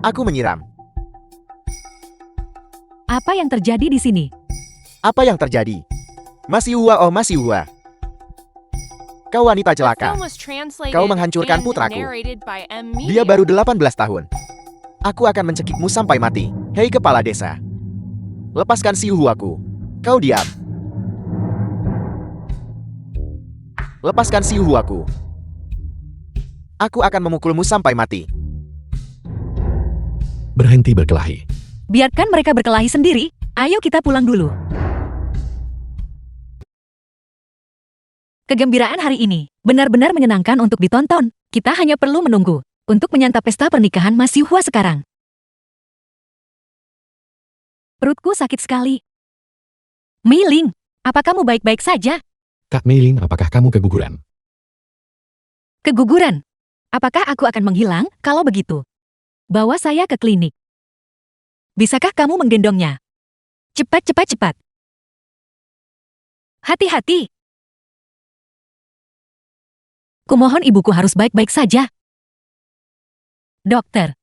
Aku menyiram. Apa yang terjadi di sini? Apa yang terjadi? Masih Hua, oh Masih Hua. Kau wanita The celaka. film was translated Kau menghancurkan and putraku. narrated by M. Dia Media. baru 18 tahun. Aku akan mencekikmu sampai mati. Hei kepala desa. Lepaskan si Huaku. Kau diam. Lepaskan si Huaku. Aku akan memukulmu sampai mati. Berhenti berkelahi. Biarkan mereka berkelahi sendiri. Ayo kita pulang dulu. Kegembiraan hari ini benar-benar menyenangkan untuk ditonton. Kita hanya perlu menunggu untuk menyantap pesta pernikahan Mas Yuhua sekarang. Perutku sakit sekali. Meiling, apa kamu baik-baik saja? Kak Meiling, apakah kamu keguguran? Keguguran? Apakah aku akan menghilang kalau begitu? Bawa saya ke klinik. Bisakah kamu menggendongnya? Cepat, cepat, cepat. Hati-hati. Kumohon ibuku harus baik-baik saja. Dokter,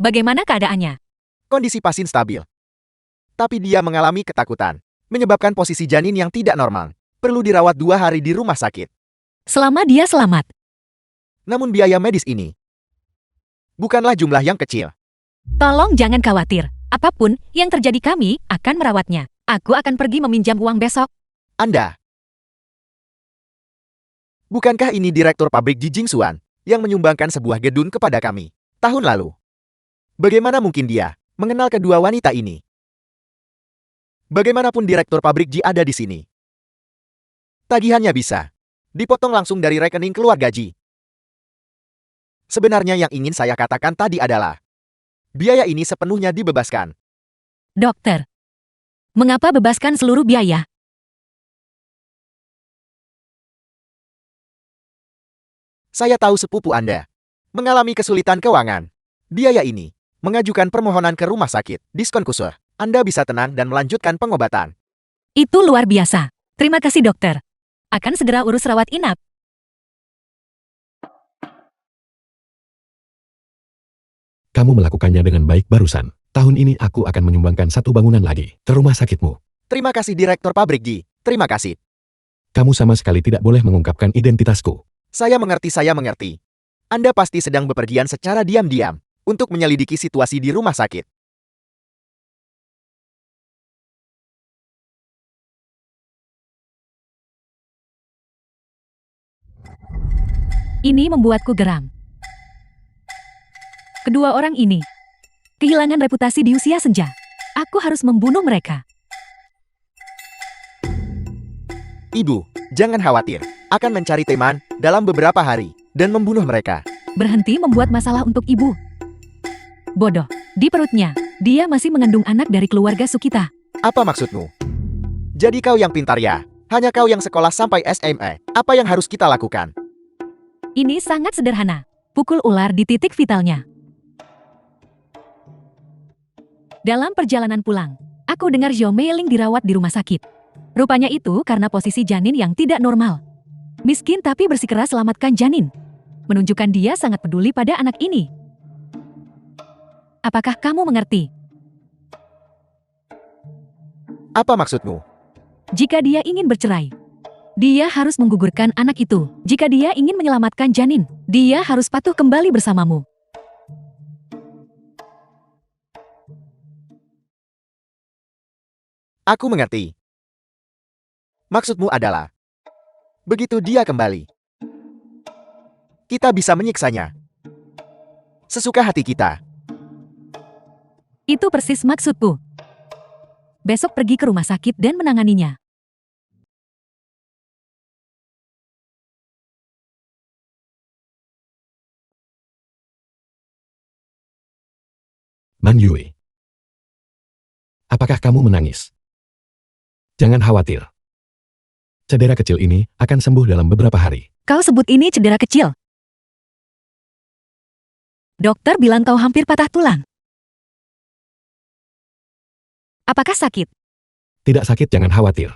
bagaimana keadaannya? Kondisi pasien stabil. Tapi dia mengalami ketakutan, menyebabkan posisi janin yang tidak normal. Perlu dirawat 2 hari di rumah sakit. Selama dia selamat. Namun biaya medis ini bukanlah jumlah yang kecil. Tolong jangan khawatir. Apapun yang terjadi kami akan merawatnya. Aku akan pergi meminjam uang besok. Anda. Bukankah ini direktur pabrik di Jingsuan yang menyumbangkan sebuah gedung kepada kami tahun lalu? Bagaimana mungkin dia mengenal kedua wanita ini? Bagaimanapun direktur pabrik Ji ada di sini. Tagihannya bisa dipotong langsung dari rekening keluarga Ji. Sebenarnya yang ingin saya katakan tadi adalah biaya ini sepenuhnya dibebaskan. Dokter, mengapa bebaskan seluruh biaya? Saya tahu sepupu Anda mengalami kesulitan keuangan. Biaya ini mengajukan permohonan ke rumah sakit, diskon khusus. Anda bisa tenang dan melanjutkan pengobatan. Itu luar biasa. Terima kasih dokter. Akan segera urus rawat inap. Kamu melakukannya dengan baik barusan. Tahun ini aku akan menyumbangkan 1 bangunan lagi ke rumah sakitmu. Terima kasih direktur pabrik Ji. Terima kasih. Kamu sama sekali tidak boleh mengungkapkan identitasku. Saya mengerti. Anda pasti sedang bepergian secara diam-diam untuk menyelidiki situasi di rumah sakit. Ini membuatku geram. Kedua orang ini kehilangan reputasi di usia senja. Aku harus membunuh mereka. Ibu, jangan khawatir. Akan mencari teman dalam beberapa hari dan membunuh mereka. Berhenti membuat masalah untuk ibu. Bodoh. Di perutnya, dia masih mengandung anak dari keluarga Sukita. Apa maksudmu? Jadi kau yang pintar ya? Hanya kau yang sekolah sampai SMA. Apa yang harus kita lakukan? Ini sangat sederhana. Pukul ular di titik vitalnya. Dalam perjalanan pulang, aku dengar Zhou Meiling dirawat di rumah sakit. Rupanya itu karena posisi janin yang tidak normal. Miskin tapi bersikeras selamatkan janin. Menunjukkan dia sangat peduli pada anak ini. Apakah kamu mengerti? Apa maksudmu? Jika dia ingin bercerai, dia harus menggugurkan anak itu. Jika dia ingin menyelamatkan janin, dia harus patuh kembali bersamamu. Aku mengerti. Maksudmu adalah begitu dia kembali, kita bisa menyiksanya sesuka hati kita. Itu persis maksudku. Besok pergi ke rumah sakit dan menanganinya. Man Yue. Apakah kamu menangis? Jangan khawatir. Cedera kecil ini akan sembuh dalam beberapa hari. Kau sebut ini cedera kecil. Dokter bilang kau hampir patah tulang. Apakah sakit? Tidak sakit, jangan khawatir.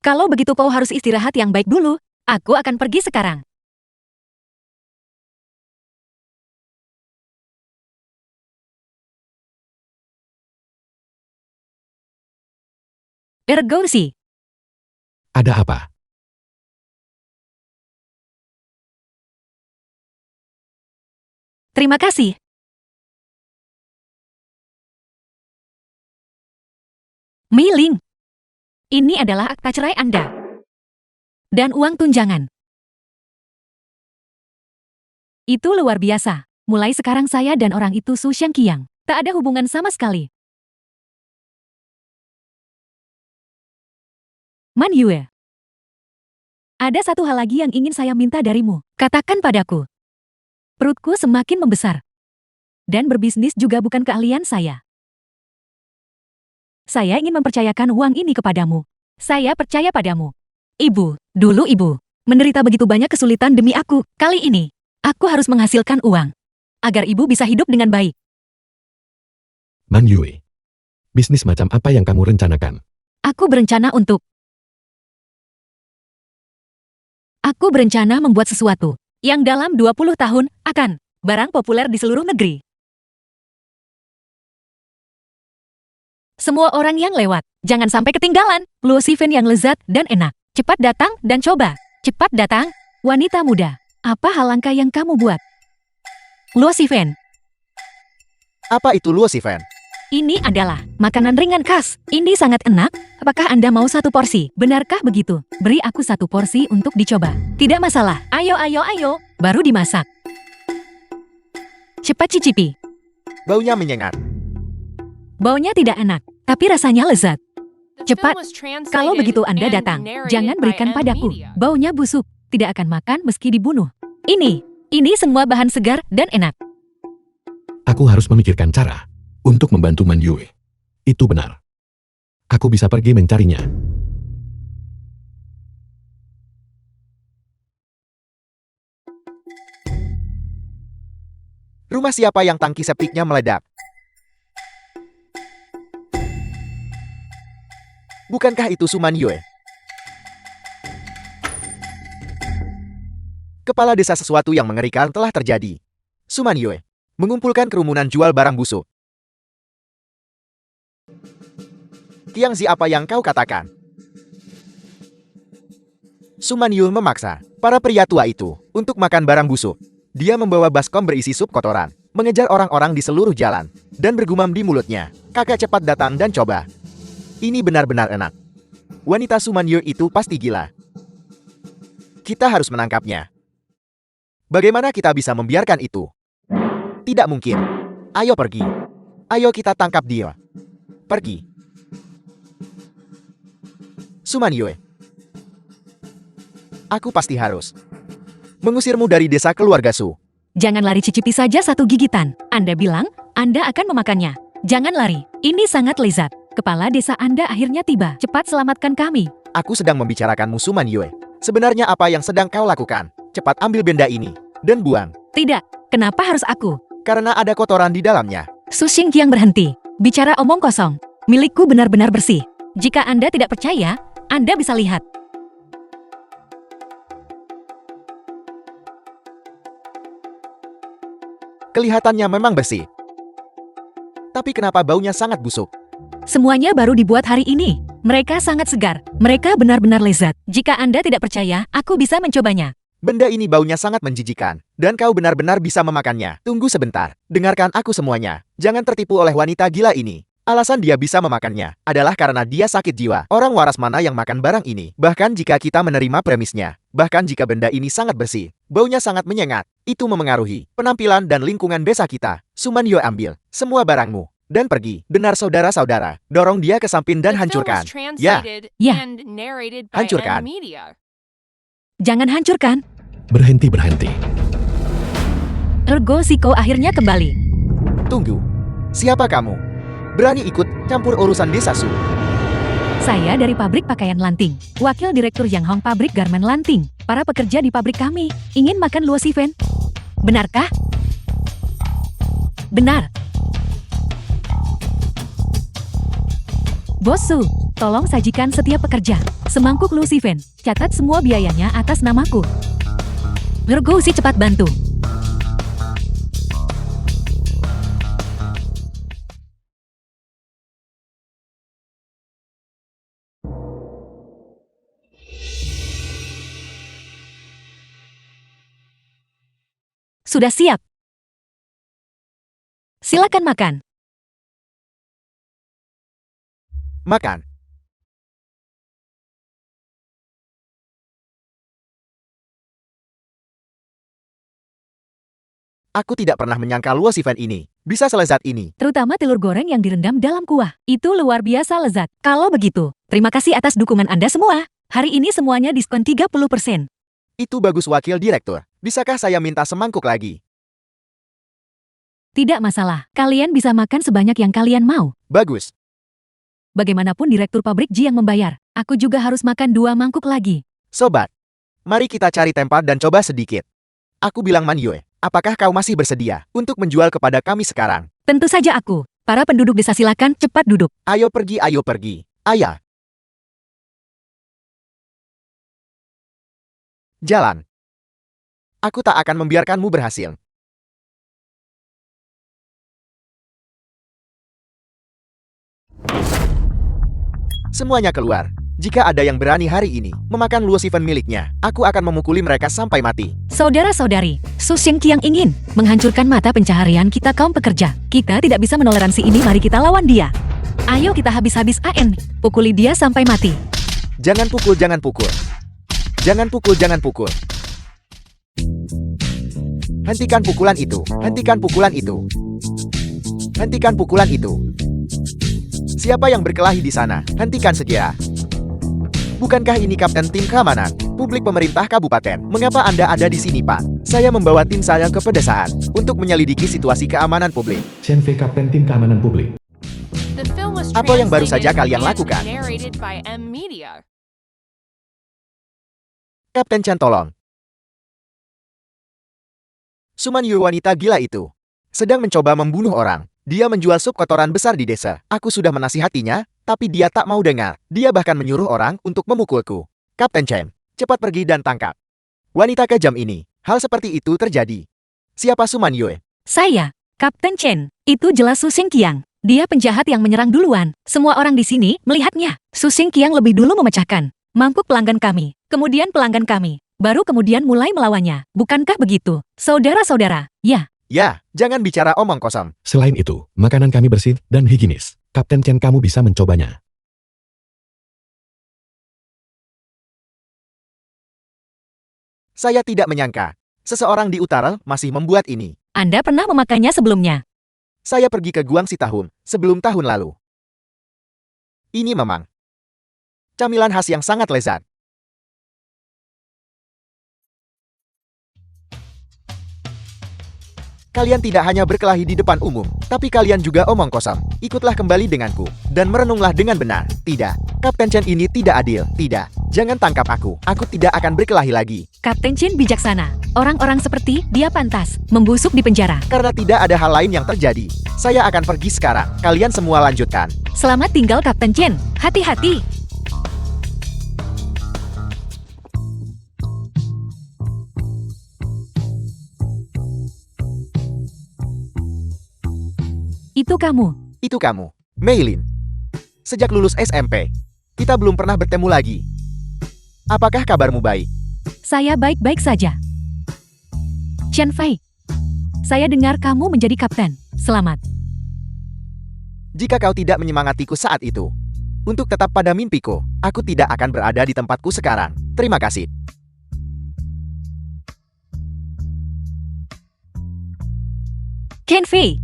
Kalau begitu kau harus istirahat yang baik dulu. Aku akan pergi sekarang. Ergausi. Ada apa? Terima kasih. Meiling. Ini adalah akta cerai Anda. Dan uang tunjangan. Itu luar biasa. Mulai sekarang saya dan orang itu Su Xiangqiang. Tak ada hubungan sama sekali. Man Yue. Ada satu hal lagi yang ingin saya minta darimu. Katakan padaku. Perutku semakin membesar. Dan berbisnis juga bukan keahlian saya. Saya ingin mempercayakan uang ini kepadamu. Saya percaya padamu. Ibu, dulu ibu, menderita begitu banyak kesulitan demi aku. Kali ini, aku harus menghasilkan uang. agar ibu bisa hidup dengan baik. Man Yue. Bisnis macam apa yang kamu rencanakan? Aku berencana membuat sesuatu yang dalam 20 tahun akan barang populer di seluruh negeri. Semua orang yang lewat, jangan sampai ketinggalan. Luo Sifen yang lezat dan enak. Cepat datang dan coba. Cepat datang, wanita muda. Apa hal langka yang kamu buat? Luo Sifen, Apa itu Luo Sifen? ini adalah makanan ringan khas. Ini sangat enak. Apakah Anda mau satu porsi? Benarkah begitu? Beri aku satu porsi untuk dicoba. Tidak masalah. Ayo, ayo, ayo. Baru dimasak. Cepat cicipi. Baunya menyengat. Baunya tidak enak, tapi rasanya lezat. The Cepat. film was translated Kalau begitu Anda and datang, narrated jangan by berikan M padaku. Media. Baunya busuk. Tidak akan makan meski dibunuh. Ini semua bahan segar dan enak. Aku harus memikirkan cara untuk membantu Man Yue. Itu benar. Aku bisa pergi mencarinya. Rumah siapa yang tangki septiknya meledak? Bukankah itu Su Man Yue? Kepala desa sesuatu yang mengerikan telah terjadi. Su Man Yue mengumpulkan kerumunan jual barang busuk. Tiang Zi, apa yang kau katakan? Su Man Yue memaksa para pria tua itu untuk makan barang busuk. Dia membawa baskom berisi sup kotoran, mengejar orang-orang di seluruh jalan, dan bergumam di mulutnya, "Kakak, cepat datang dan coba. Ini benar-benar enak." Wanita Su Man Yue itu pasti gila. Kita harus menangkapnya. Bagaimana kita bisa membiarkan itu? Tidak mungkin. Ayo pergi. Ayo kita tangkap dia. Pergi. Su Man Yue. Aku pasti harus mengusirmu dari desa keluarga Su. Jangan lari, cicipi saja satu gigitan. Anda bilang Anda akan memakannya. Jangan lari. Ini sangat lezat. Kepala desa Anda akhirnya tiba. Cepat selamatkan kami. Aku sedang membicarakanmu, Su Man Yue. Sebenarnya apa yang sedang kau lakukan? Cepat ambil benda ini dan buang. Tidak. Kenapa harus aku? Karena ada kotoran di dalamnya. Su Xingqiang berhenti. Bicara omong kosong. Milikku benar-benar bersih. Jika Anda tidak percaya, Anda bisa lihat. Kelihatannya memang bersih. Tapi kenapa baunya sangat busuk? Semuanya baru dibuat hari ini. Mereka sangat segar. Mereka benar-benar lezat. Jika Anda tidak percaya, aku bisa mencobanya. Benda ini baunya sangat menjijikan, dan kau benar-benar bisa memakannya. Tunggu sebentar, dengarkan aku semuanya. Jangan tertipu oleh wanita gila ini. Alasan dia bisa memakannya adalah karena dia sakit jiwa. Orang waras mana yang makan barang ini? Bahkan jika kita menerima premisnya, bahkan jika benda ini sangat bersih, baunya sangat menyengat, itu memengaruhi penampilan dan lingkungan desa kita. Su Man Yue, ambil semua barangmu dan pergi. Benar, saudara-saudara. Dorong dia ke samping dan The film hancurkan. was translated Ya. and narrated by Hancurkan. M Media. Jangan hancurkan. Berhenti. Ergo Siko akhirnya kembali. Tunggu. Siapa kamu? Berani ikut campur urusan desa Su? Saya dari pabrik pakaian Lanting. Wakil Direktur Yang Hong Pabrik Garmen Lanting. Para pekerja di pabrik kami ingin makan Luo Sifen. Benarkah? Benar. Bos Su, tolong sajikan setiap pekerja semangkuk Luo Sifen. Catat semua biayanya atas namaku. Ergo Si cepat bantu. Sudah siap. Silakan makan. Makan. Aku tidak pernah menyangka Luo Sifen ini bisa selezat ini. Terutama telur goreng yang direndam dalam kuah. Itu luar biasa lezat. Kalau begitu, terima kasih atas dukungan Anda semua. Hari ini semuanya diskon 30%. Itu bagus, Wakil Direktur. Bisakah saya minta semangkuk lagi? Tidak masalah. Kalian bisa makan sebanyak yang kalian mau. Bagus. Bagaimanapun Direktur Pabrik Ji yang membayar. Aku juga harus makan 2 mangkuk lagi. Sobat, mari kita cari tempat dan coba sedikit. Aku bilang Man Yue, apakah kau masih bersedia untuk menjual kepada kami sekarang? Tentu saja aku. Para penduduk desa silakan cepat duduk. Ayo pergi, ayo pergi. Ayah. Jalan. Aku tak akan membiarkanmu berhasil. Semuanya keluar. Jika ada yang berani hari ini memakan Lucifen miliknya, aku akan memukuli mereka sampai mati. Saudara-saudari, Su Shengqiang ingin menghancurkan mata pencaharian kita kaum pekerja. Kita tidak bisa menoleransi ini, mari kita lawan dia. Ayo kita habis-habis AN, pukuli dia sampai mati. Jangan pukul, jangan pukul. Jangan pukul, jangan pukul. Hentikan pukulan itu, hentikan pukulan itu. Hentikan pukulan itu. Siapa yang berkelahi di sana? Hentikan segera. Bukankah ini Kapten Tim Keamanan Publik Pemerintah Kabupaten? Mengapa Anda ada di sini, Pak? Saya membawa tim saya ke pedesaan untuk menyelidiki situasi keamanan publik. Shen Fei, Kapten Tim Keamanan Publik. The film was Apa yang baru saja translated kalian and lakukan? narrated by M Media. Kapten Chan, tolong. Suman Yu, wanita gila itu, sedang mencoba membunuh orang. Dia menjual sup kotoran besar di desa. Aku sudah menasihatinya, tapi dia tak mau dengar. Dia bahkan menyuruh orang untuk memukulku. Kapten Chen, cepat pergi dan tangkap wanita kejam ini. Hal seperti itu terjadi. Siapa Suman Yue? Saya, Kapten Chen. Itu jelas Su Shengqiang. Dia penjahat yang menyerang duluan. Semua orang di sini melihatnya. Su Shengqiang lebih dulu memecahkan mangkuk pelanggan kami. Kemudian pelanggan kami. Baru kemudian mulai melawannya. Bukankah begitu? Saudara-saudara, ya. Ya, jangan bicara omong kosong. Selain itu, makanan kami bersih dan higienis. Kapten Chen, kamu bisa mencobanya. Saya tidak menyangka seseorang di utara masih membuat ini. Anda pernah memakannya sebelumnya. Saya pergi ke Guangxi tahun sebelum tahun lalu. Ini memang camilan khas yang sangat lezat. Kalian tidak hanya berkelahi di depan umum, tapi kalian juga omong kosong. Ikutlah kembali denganku, dan merenunglah dengan benar. Tidak, Kapten Chen ini tidak adil. Tidak, jangan tangkap aku. Aku tidak akan berkelahi lagi. Kapten Chen bijaksana. Orang-orang seperti dia pantas membusuk di penjara. Karena tidak ada hal lain yang terjadi. Saya akan pergi sekarang. Kalian semua lanjutkan. Selamat tinggal Kapten Chen. Hati-hati. Itu kamu. Itu kamu, Meilin. Sejak lulus SMP, kita belum pernah bertemu lagi. Apakah kabarmu baik? Saya baik-baik saja. Chen Fei. Saya dengar kamu menjadi kapten. Selamat. Jika kau tidak menyemangatiku saat itu, untuk tetap pada mimpiku, aku tidak akan berada di tempatku sekarang. Terima kasih. Chen Fei.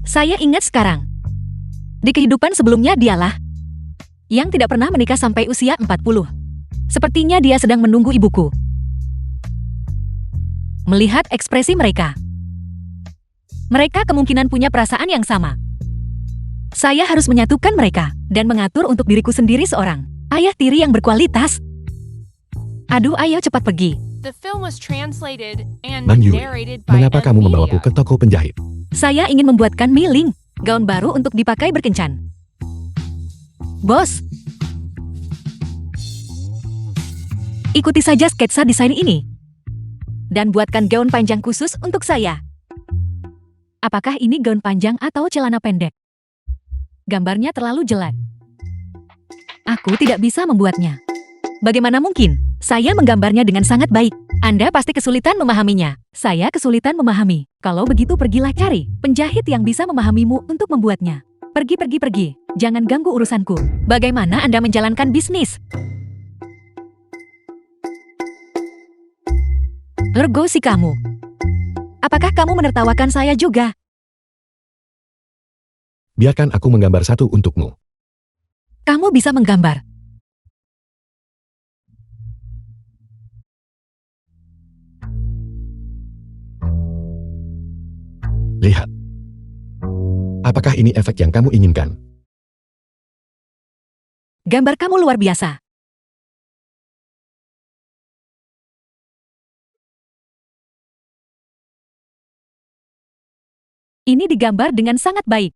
Saya ingat sekarang. Di kehidupan sebelumnya dialah yang tidak pernah menikah sampai usia 40. Sepertinya dia sedang menunggu ibuku. Melihat ekspresi mereka, mereka kemungkinan punya perasaan yang sama. Saya harus menyatukan mereka dan mengatur untuk diriku sendiri seorang ayah tiri yang berkualitas. Aduh, ayo cepat pergi. The film was translated and Man Yue, narrated by mengapa M kamu membawaku Media. ke toko penjahit? Saya ingin membuatkan Mei-ling, gaun baru untuk dipakai berkencan. Bos, ikuti saja sketsa desain ini. Dan buatkan gaun panjang khusus untuk saya. Apakah ini gaun panjang atau celana pendek? Gambarnya terlalu jelek. Aku tidak bisa membuatnya. Bagaimana mungkin? Saya menggambarnya dengan sangat baik. Anda pasti kesulitan memahaminya. Saya kesulitan memahami. Kalau begitu pergilah cari penjahit yang bisa memahamimu untuk membuatnya. Pergi, pergi, pergi. Jangan ganggu urusanku. Bagaimana Anda menjalankan bisnis? Ergo si kamu. Apakah kamu menertawakan saya juga? Biarkan aku menggambar satu untukmu. Kamu bisa menggambar. Lihat. Apakah ini efek yang kamu inginkan? Gambar kamu luar biasa. Ini digambar dengan sangat baik.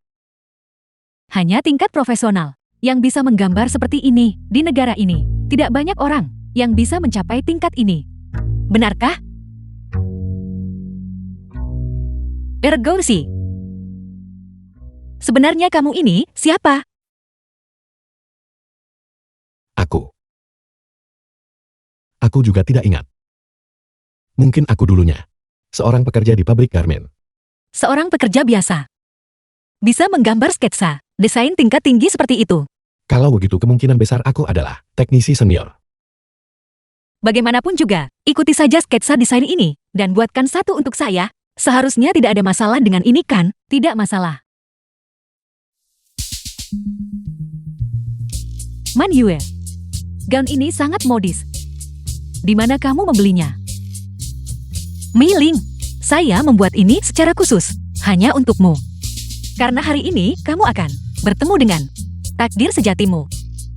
Hanya tingkat profesional yang bisa menggambar seperti ini di negara ini. Tidak banyak orang yang bisa mencapai tingkat ini. Benarkah? Ergorsi. Sebenarnya kamu ini siapa? Aku. Aku juga tidak ingat. Mungkin aku dulunya seorang pekerja di pabrik garmen. Seorang pekerja biasa. Bisa menggambar sketsa, desain tingkat tinggi seperti itu. Kalau begitu kemungkinan besar aku adalah teknisi senior. Bagaimanapun juga, ikuti saja sketsa desain ini, dan buatkan satu untuk saya. Seharusnya tidak ada masalah dengan ini kan? Tidak masalah. Man Yue. Gaun ini sangat modis. Di mana kamu membelinya? Mei Ling, saya membuat ini secara khusus, hanya untukmu. Karena hari ini kamu akan bertemu dengan takdir sejatimu.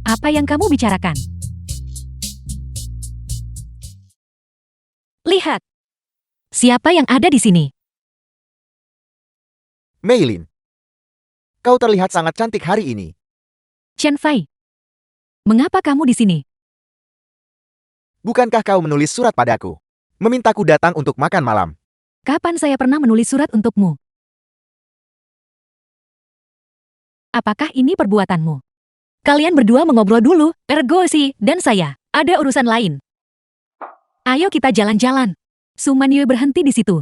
Apa yang kamu bicarakan? Lihat. Siapa yang ada di sini? Mei Lin. Kau terlihat sangat cantik hari ini. Chen Fai. Mengapa kamu di sini? Bukankah kau menulis surat padaku? Memintaku datang untuk makan malam. Kapan saya pernah menulis surat untukmu? Apakah ini perbuatanmu? Kalian berdua mengobrol dulu, Ergosi dan saya. Ada urusan lain. Ayo kita jalan-jalan. Su Man Yue berhenti di situ.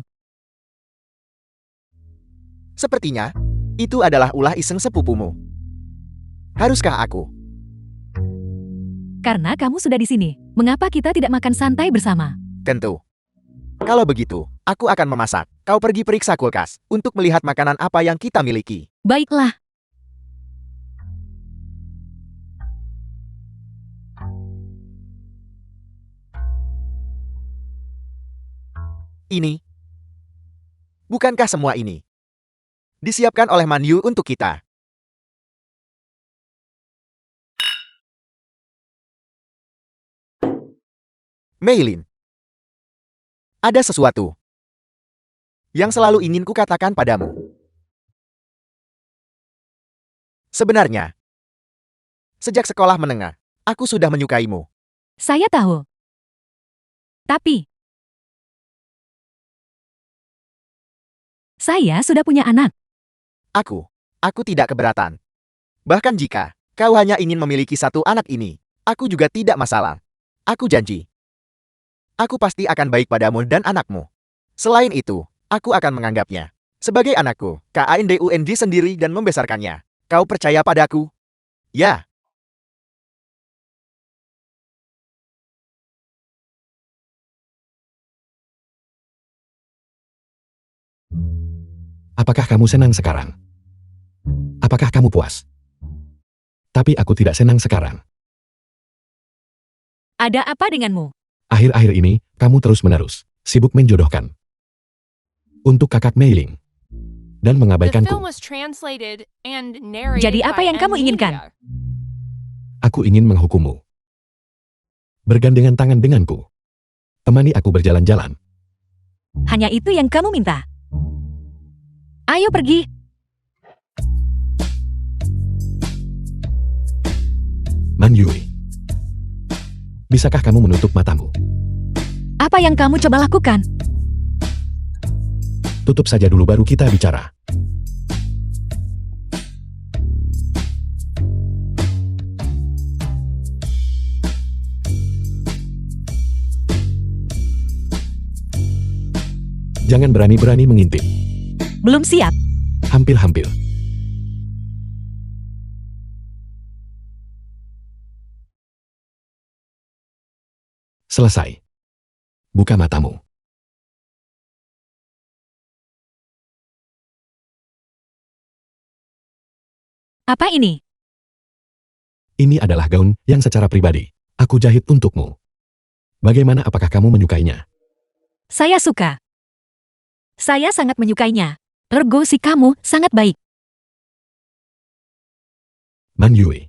Sepertinya, itu adalah ulah iseng sepupumu. Haruskah aku? Karena kamu sudah di sini, mengapa kita tidak makan santai bersama? Tentu. Kalau begitu, aku akan memasak. Kau pergi periksa kulkas untuk melihat makanan apa yang kita miliki. Baiklah. Ini. Bukankah semua ini disiapkan oleh Man Yu untuk kita? Mei Lin. Ada sesuatu yang selalu ingin kukatakan padamu. Sebenarnya, sejak sekolah menengah, aku sudah menyukaimu. Saya tahu. Tapi, saya sudah punya anak. Aku tidak keberatan. Bahkan jika kau hanya ingin memiliki satu anak ini, aku juga tidak masalah. Aku janji. Aku pasti akan baik padamu dan anakmu. Selain itu, aku akan menganggapnya sebagai anakku, KANDUNG sendiri dan membesarkannya. Kau percaya padaku? Ya. Apakah kamu senang sekarang? Apakah kamu puas? Tapi aku tidak senang sekarang. Ada apa denganmu? Akhir-akhir ini, kamu terus-menerus sibuk menjodohkan untuk kakak Mei Ling dan The mengabaikanku. film was translated and narrated Jadi apa by yang kamu M inginkan? Media. Aku ingin menghukummu. Bergandengan tangan denganku. Temani aku berjalan-jalan. Hanya itu yang kamu minta. Ayo pergi. Man Yue. Bisakah kamu menutup matamu? Apa yang kamu coba lakukan? Tutup saja dulu baru kita bicara. Jangan berani-berani mengintip. Belum siap. Hampir-hampir. Selesai. Buka matamu. Apa ini? Ini adalah gaun yang secara pribadi aku jahit untukmu. Bagaimana, apakah kamu menyukainya? Saya suka. Saya sangat menyukainya. Ergosi kamu sangat baik. Man Yue.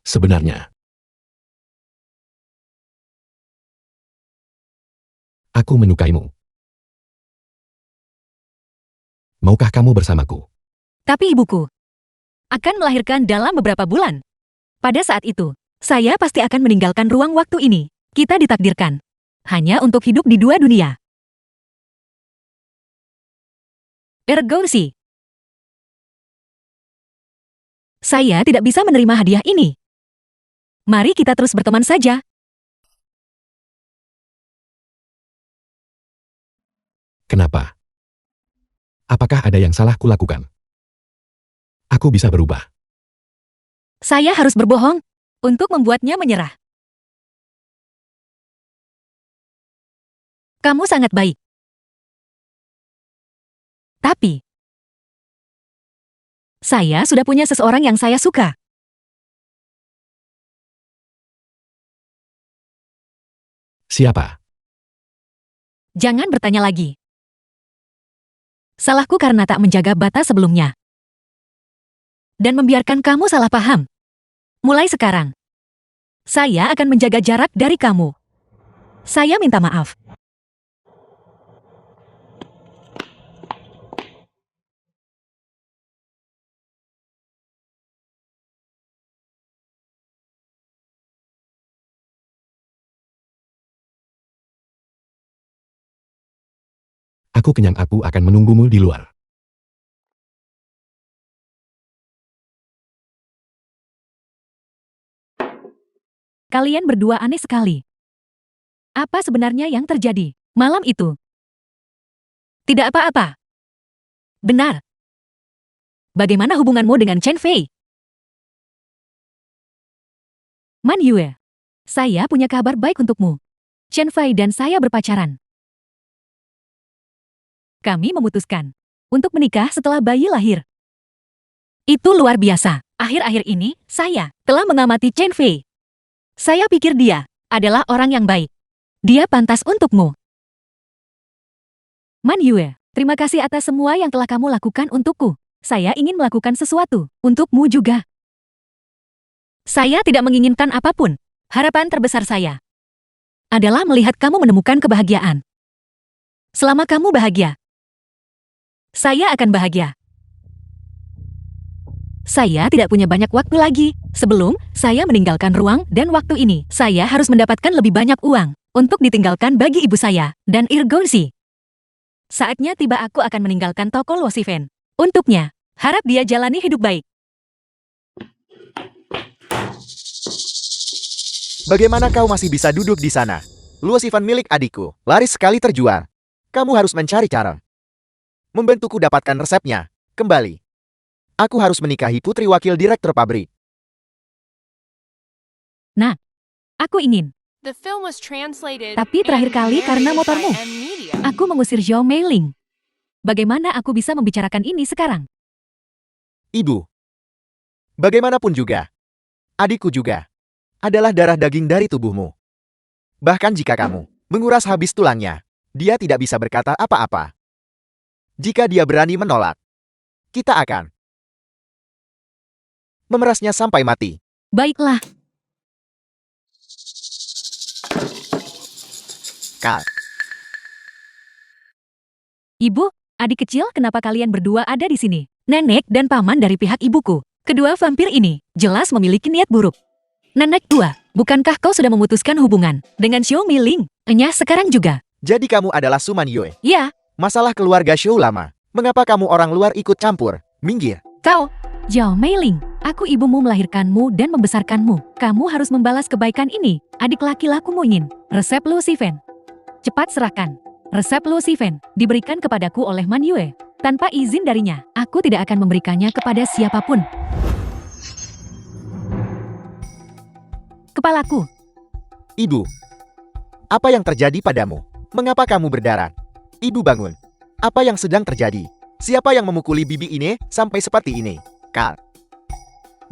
Sebenarnya, aku menyukaimu. Maukah kamu bersamaku? Tapi ibuku akan melahirkan dalam beberapa bulan. Pada saat itu, saya pasti akan meninggalkan ruang waktu ini. Kita ditakdirkan hanya untuk hidup di dua dunia. Urgensi. Saya tidak bisa menerima hadiah ini. Mari kita terus berteman saja. Kenapa? Apakah ada yang salah kulakukan? Aku bisa berubah. Saya harus berbohong untuk membuatnya menyerah. Kamu sangat baik. Tapi, saya sudah punya seseorang yang saya suka. Siapa? Jangan bertanya lagi. Salahku karena tak menjaga batas sebelumnya. Dan membiarkan kamu salah paham. Mulai sekarang, saya akan menjaga jarak dari kamu. Saya minta maaf. Aku kenyang, aku akan menunggumu di luar. Kalian berdua aneh sekali. Apa sebenarnya yang terjadi malam itu? Tidak apa-apa. Benar. Bagaimana hubunganmu dengan Chen Fei? Man Yue, saya punya kabar baik untukmu. Chen Fei dan saya berpacaran. Kami memutuskan untuk menikah setelah bayi lahir. Itu luar biasa. Akhir-akhir ini, saya telah mengamati Chen Fei. Saya pikir dia adalah orang yang baik. Dia pantas untukmu. Man Yue, terima kasih atas semua yang telah kamu lakukan untukku. Saya ingin melakukan sesuatu untukmu juga. Saya tidak menginginkan apapun. Harapan terbesar saya adalah melihat kamu menemukan kebahagiaan. Selama kamu bahagia, saya akan bahagia. Saya tidak punya banyak waktu lagi. Sebelum saya meninggalkan ruang dan waktu ini, saya harus mendapatkan lebih banyak uang untuk ditinggalkan bagi ibu saya dan Irgonsi. Saatnya tiba, aku akan meninggalkan toko Luo Shifen. Untuknya, harap dia jalani hidup baik. Bagaimana kau masih bisa duduk di sana? Luo Shifen milik adikku, laris sekali terjual. Kamu harus mencari cara membantuku dapatkan resepnya. Kembali. Aku harus menikahi putri wakil direktur pabrik. Nah, aku ingin. The film was translated Tapi terakhir and kali karena narrated motormu. by M Media. Aku mengusir Zhao Meiling. Bagaimana aku bisa membicarakan ini sekarang? Ibu. Bagaimanapun juga. Adikku juga. Adalah darah daging dari tubuhmu. Bahkan jika kamu menguras habis tulangnya, dia tidak bisa berkata apa-apa. Jika dia berani menolak, kita akan memerasnya sampai mati. Baiklah. Kak. Ibu, adik kecil, kenapa kalian berdua ada di sini? Nenek dan paman dari pihak ibuku. Kedua vampir ini jelas memiliki niat buruk. Nenek tua, bukankah kau sudah memutuskan hubungan dengan Xiao Meiling? Enya sekarang juga. Jadi kamu adalah Suman Yue. Ya, Masalah keluarga Xiao lama. Mengapa kamu orang luar ikut campur? Minggir. kau. Zhao Meiling, aku ibumu melahirkanmu dan membesarkanmu. Kamu harus membalas kebaikan ini. Adik laki-lakumu ingin. Resep Luo Shifen. Cepat serahkan. Resep Luo Shifen diberikan kepadaku oleh Man Yue. Tanpa izin darinya, aku tidak akan memberikannya kepada siapapun. Kepalaku. Ibu. Apa yang terjadi padamu? Mengapa kamu berdarah? Ibu bangun. Apa yang sedang terjadi? Siapa yang memukuli bibi ini sampai seperti ini? Kal.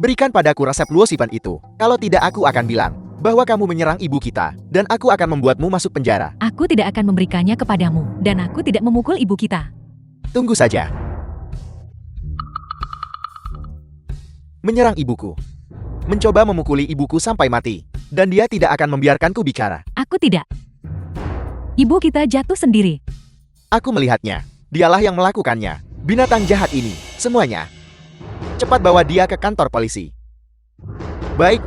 Berikan padaku resep Luo Shifen itu. Kalau tidak, aku akan bilang bahwa kamu menyerang ibu kita, dan aku akan membuatmu masuk penjara. Aku tidak akan memberikannya kepadamu, dan aku tidak memukul ibu kita. Tunggu saja. Menyerang ibuku. Mencoba memukuli ibuku sampai mati. Dan dia tidak akan membiarkanku bicara. Aku tidak. Ibu kita jatuh sendiri. Aku melihatnya. Dialah yang melakukannya. Binatang jahat ini, semuanya. Cepat bawa dia ke kantor polisi. Baik,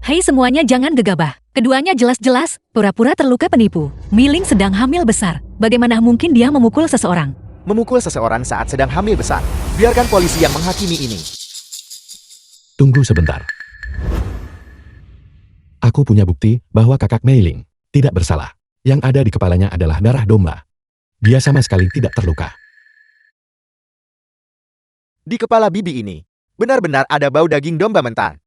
Hei semuanya jangan gegabah. Keduanya jelas-jelas pura-pura terluka penipu. Mei-ling sedang hamil besar. Bagaimana mungkin dia memukul seseorang? memukul seseorang saat sedang hamil besar. Biarkan polisi yang menghakimi ini. Tunggu sebentar. Aku punya bukti bahwa kakak Mei-ling tidak bersalah. Yang ada di kepalanya adalah darah domba. Dia sama sekali tidak terluka. Di kepala bibi ini, benar-benar ada bau daging domba mentah.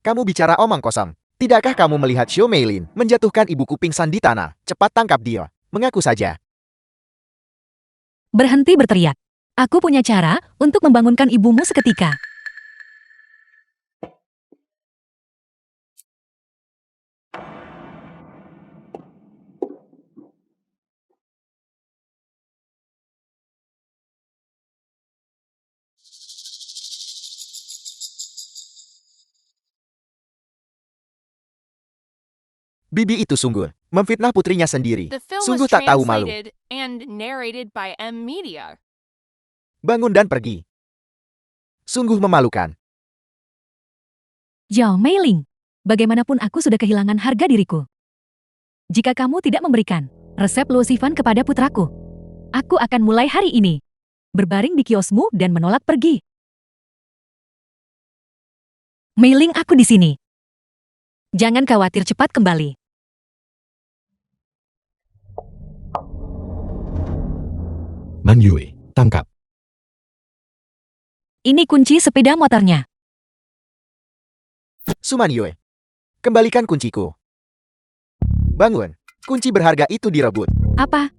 Kamu bicara omong kosong. Tidakkah kamu melihat Xiao Meilin menjatuhkan ibuku pingsan di tanah? Cepat tangkap dia. Mengaku saja. Berhenti berteriak. Aku punya cara untuk membangunkan ibumu seketika. Bibi itu sungguh memfitnah putrinya sendiri. The film Sungguh was tak tahu malu. translated and narrated by M Media. Bangun dan pergi. Sungguh memalukan. Zhao Mei-ling, bagaimanapun aku sudah kehilangan harga diriku. Jika kamu tidak memberikan resep Luo Xifan kepada putraku, aku akan mulai hari ini berbaring di kiosmu dan menolak pergi. Mei-ling, aku di sini. Jangan khawatir, cepat kembali. Man Yue, tangkap. Ini kunci sepeda motornya. Suman Yue, kembalikan kunciku. Bangun. Kunci berharga itu direbut. Apa?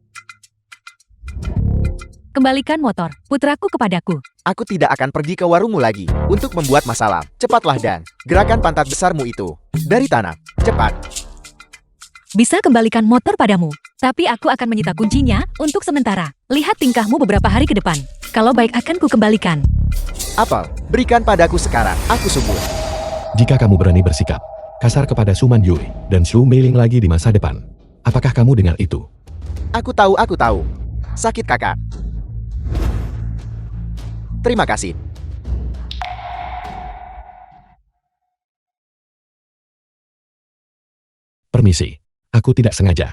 Kembalikan motor putraku kepadaku. Aku tidak akan pergi ke warungmu lagi untuk membuat masalah. Cepatlah dan gerakan pantat besarmu itu dari tanah. Cepat. Bisa kembalikan motor padamu, tapi aku akan menyita kuncinya untuk sementara. Lihat tingkahmu beberapa hari ke depan. Kalau baik akan ku kembalikan. Apel, berikan padaku sekarang. Aku sungguh. Jika kamu berani bersikap kasar kepada Su Man Yue dan Xiao Meilin lagi di masa depan, apakah kamu dengar itu? Aku tahu, aku tahu. Sakit kakak. Terima kasih. Permisi, aku tidak sengaja.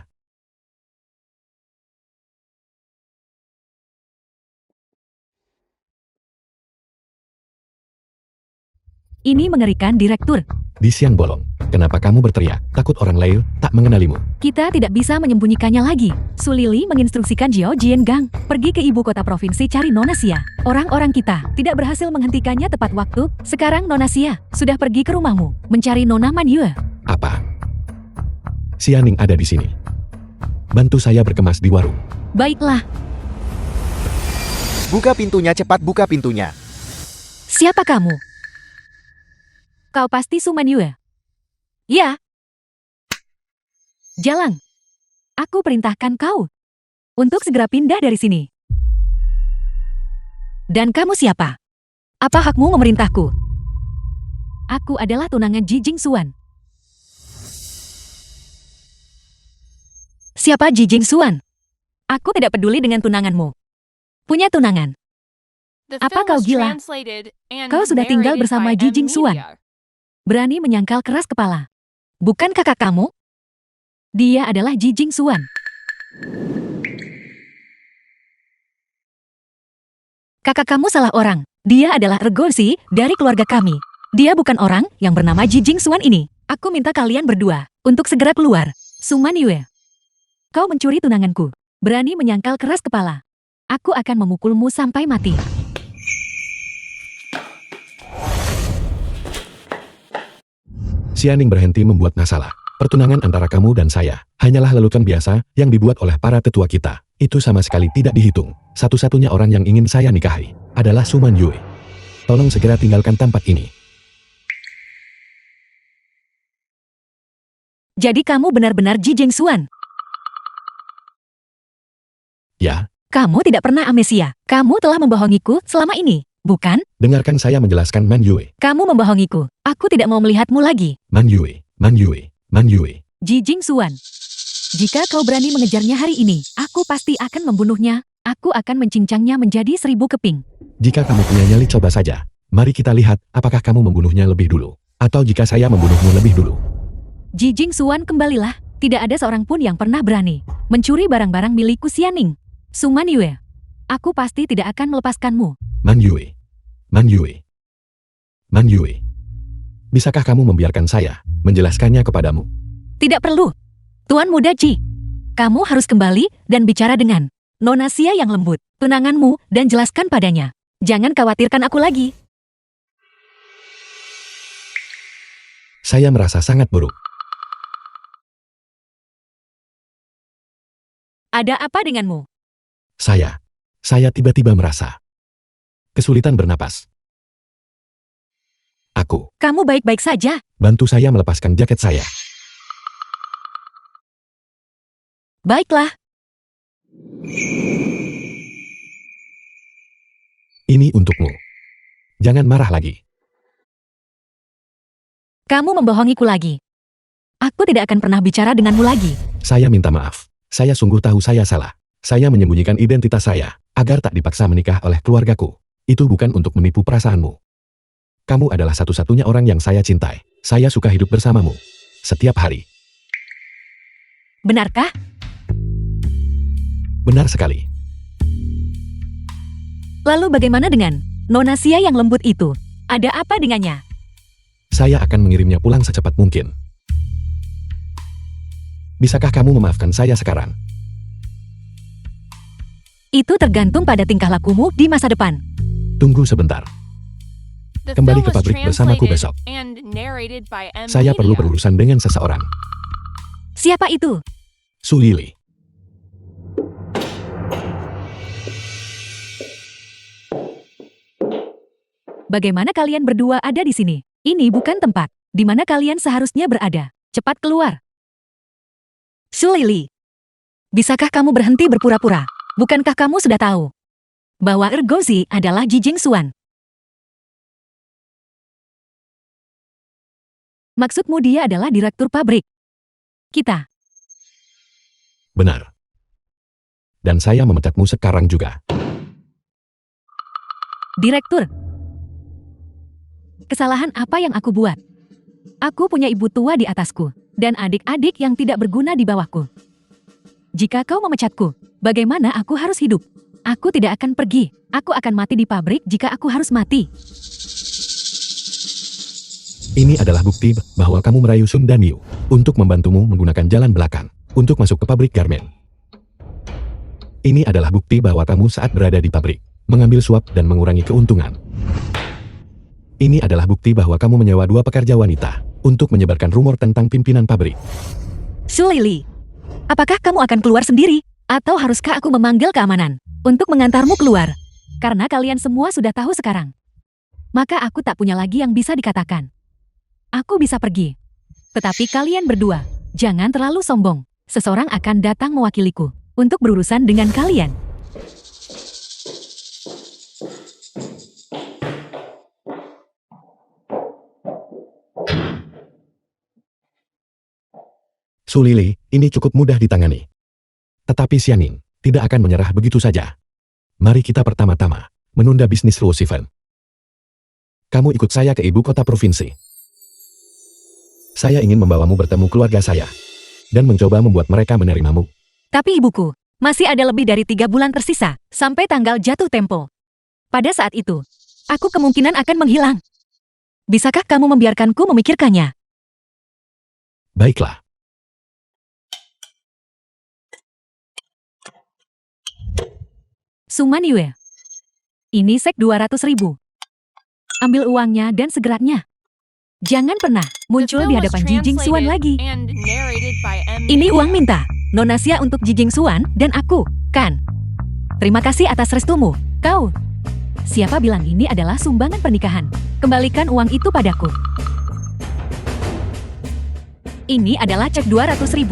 Ini mengerikan, Direktur. Di siang bolong, kenapa kamu berteriak? Takut orang lain tak mengenalimu. Kita tidak bisa menyembunyikannya lagi. Su Lili menginstruksikan Jiao Jiangang pergi ke ibu kota provinsi cari Nona Xia. Orang-orang kita tidak berhasil menghentikannya tepat waktu. Sekarang Nona Xia sudah pergi ke rumahmu mencari Nona Man Yue. Apa? Xianing ada di sini. Bantu saya berkemas di warung. Baiklah, Buka pintunya, cepat buka pintunya. siapa kamu? Kau pasti Su Man Yue? Ya. Jalang. Aku perintahkan kau untuk segera pindah dari sini. Dan kamu siapa? Apa hakmu memerintahku? Aku adalah tunangan Ji Jingxuan. Siapa Ji Jingxuan? Aku tidak peduli dengan tunanganmu. Punya tunangan. The Apa film kau was gila? translated and Kau sudah tinggal narrated bersama by Ji M Jingxuan. Media. Berani menyangkal keras kepala. Bukan kakak kamu? Dia adalah Ji Jingxuan. Kakak kamu salah orang. Dia adalah Regorsi dari keluarga kami. Dia bukan orang yang bernama Ji Jingxuan ini. Aku minta kalian berdua untuk segera keluar. Su Man Yue, kau mencuri tunanganku. Berani menyangkal keras kepala. Aku akan memukulmu sampai mati. Xianing berhenti membuat masalah. Pertunangan antara kamu dan saya hanyalah lelucon biasa yang dibuat oleh para tetua kita. Itu sama sekali tidak dihitung. Satu-satunya orang yang ingin saya nikahi adalah Su Man Yue. Tolong segera tinggalkan tempat ini. Jadi kamu benar-benar Ji Jingxuan. Ya, Kamu tidak pernah amnesia. Kamu telah membohongiku selama ini, bukan? dengarkan saya menjelaskan Man Yue. Kamu membohongiku. Aku tidak mau melihatmu lagi. Man Yue, Man Yue, Man Yue. Ji Jingxuan. Jika kau berani mengejarnya hari ini, aku pasti akan membunuhnya. Aku akan mencincangnya menjadi 1000 keping. Jika kamu punya nyali, coba saja. Mari kita lihat apakah kamu membunuhnya lebih dulu. Atau jika saya membunuhmu lebih dulu. Ji Jingxuan, kembalilah. Tidak ada seorang pun yang pernah berani mencuri barang-barang milikku, Xianing. Suman Yue. Aku pasti tidak akan melepaskanmu. Man Yue. Man Yue. Man Yue. Bisakah kamu membiarkan saya menjelaskannya kepadamu? Tidak perlu. Tuan Muda Ji. Kamu harus kembali dan bicara dengan Nona Xia yang lembut, tunanganmu, dan jelaskan padanya. Jangan khawatirkan aku lagi. Saya merasa sangat buruk. Ada apa denganmu? Saya tiba-tiba merasa kesulitan bernapas. Kamu baik-baik saja? Bantu saya melepaskan jaket saya. Baiklah. Ini untukmu. Jangan marah lagi. Kamu membohongiku lagi. Aku tidak akan pernah bicara denganmu lagi. Saya minta maaf. Saya sungguh tahu saya salah. Saya menyembunyikan identitas saya agar tak dipaksa menikah oleh keluargaku. Itu bukan untuk menipu perasaanmu. Kamu adalah satu-satunya orang yang saya cintai. Saya suka hidup bersamamu setiap hari. Benarkah? Benar sekali. Lalu bagaimana dengan Nona Xia yang lembut itu? Ada apa dengannya? Saya akan mengirimnya pulang secepat mungkin. Bisakah kamu memaafkan saya sekarang? Itu tergantung pada tingkah lakumu di masa depan. Tunggu sebentar. The Kembali film ke was pabrik bersamaku translated besok. and narrated by M. Saya perlu Media. berurusan dengan seseorang. Siapa itu? Su Lili. Bagaimana kalian berdua ada di sini? Ini bukan tempat di mana kalian seharusnya berada. Cepat keluar. Su Lili. Bisakah kamu berhenti berpura-pura? Bukankah kamu sudah tahu bahwa Ergozi adalah Ji Jingxuan? Maksudmu dia adalah direktur pabrik kita? Benar. Dan saya memecatmu sekarang juga. Direktur. Kesalahan apa yang aku buat? Aku punya ibu tua di atasku, dan adik-adik yang tidak berguna di bawahku. Jika kau memecatku, bagaimana aku harus hidup? Aku tidak akan pergi. Aku akan mati di pabrik jika aku harus mati. Ini adalah bukti bahwa kamu merayu Sun dan Yu untuk membantumu menggunakan jalan belakang untuk masuk ke pabrik garmen. Ini adalah bukti bahwa kamu saat berada di pabrik mengambil suap dan mengurangi keuntungan. Ini adalah bukti bahwa kamu menyewa 2 pekerja wanita untuk menyebarkan rumor tentang pimpinan pabrik. Su Lili, apakah kamu akan keluar sendiri? Atau haruskah aku memanggil keamanan untuk mengantarmu keluar? Karena kalian semua sudah tahu sekarang. Maka aku tak punya lagi yang bisa dikatakan. Aku bisa pergi. Tetapi kalian berdua, jangan terlalu sombong. Seseorang akan datang mewakiliku untuk berurusan dengan kalian. Su Lili, ini cukup mudah ditangani. Tetapi Xianing tidak akan menyerah begitu saja. Mari kita pertama-tama menunda bisnis Luo Sifen. Kamu ikut saya ke ibu kota provinsi. Saya ingin membawamu bertemu keluarga saya dan mencoba membuat mereka menerimamu. Tapi ibuku, masih ada lebih dari 3 bulan tersisa sampai tanggal jatuh tempo. Pada saat itu, aku kemungkinan akan menghilang. Bisakah kamu membiarkanku memikirkannya? Baiklah. Suman Yue. Ini sek 200.000. Ambil uangnya dan segeratnya. Jangan pernah The muncul film di was hadapan Ji Jingxuan translated lagi. and narrated by M. Ini Media. uang minta. Nona Xia untuk Ji Jingxuan dan aku, kan? Terima kasih atas restumu, kau. Siapa bilang ini adalah sumbangan pernikahan? Kembalikan uang itu padaku. Ini adalah cek 200.000.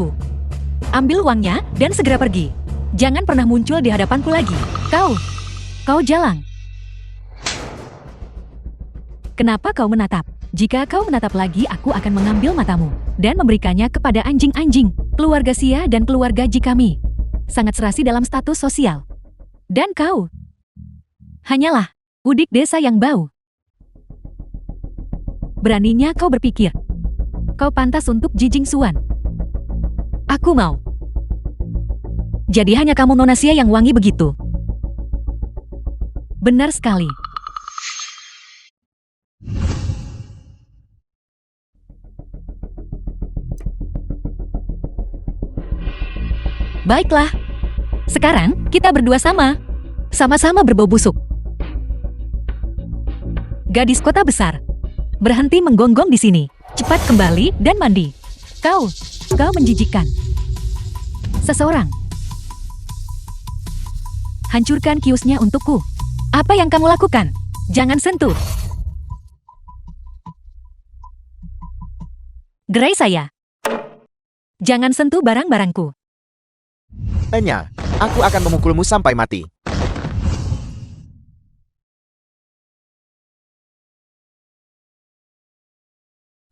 Ambil uangnya dan segera pergi. Jangan pernah muncul di hadapanku lagi. Kau jalang. Kenapa kau menatap? Jika kau menatap lagi, aku akan mengambil matamu dan memberikannya kepada anjing-anjing. Keluarga Xia dan keluarga Ji kami sangat serasi dalam status sosial. Dan kau hanyalah udik desa yang bau. Beraninya kau berpikir kau pantas untuk Ji Jingxuan. Aku mau. Jadi hanya kamu Nona Xia yang wangi begitu. Benar sekali. Baiklah. Sekarang kita berdua sama-sama berbau busuk. Gadis kota besar, berhenti menggonggong di sini. Cepat kembali dan mandi. Kau menjijikkan. Seseorang. Hancurkan kiosnya untukku. Apa yang kamu lakukan? Jangan sentuh. Gerai saya. Jangan sentuh barang-barangku. Enya, aku akan memukulmu sampai mati.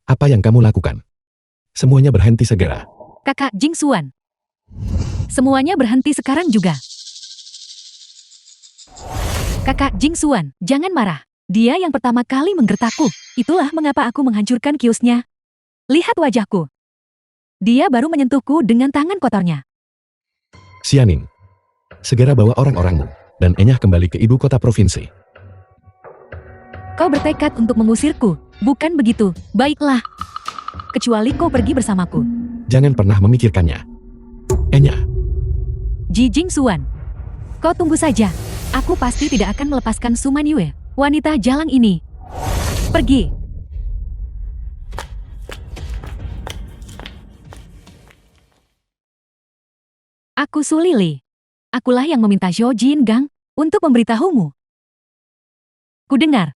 Apa yang kamu lakukan? Semuanya berhenti segera. Kakak Jingxuan. Semuanya berhenti sekarang juga. Kakak Jingxuan, jangan marah. Dia yang pertama kali menggertakku. Itulah mengapa aku menghancurkan kiosnya. Lihat wajahku. Dia baru menyentuhku dengan tangan kotornya. Xianing, segera bawa orang-orangmu dan Enyah kembali ke ibu kota provinsi. Kau bertekad untuk mengusirku, bukan begitu? Baiklah. Kecuali kau pergi bersamaku. Jangan pernah memikirkannya. Enyah, Ji Jingxuan, kau tunggu saja. Aku pasti tidak akan melepaskan Suman Yue, wanita jalang ini. Pergi. Aku Su Lili. Akulah yang meminta Zhou Jingang untuk memberitahumu. Kudengar.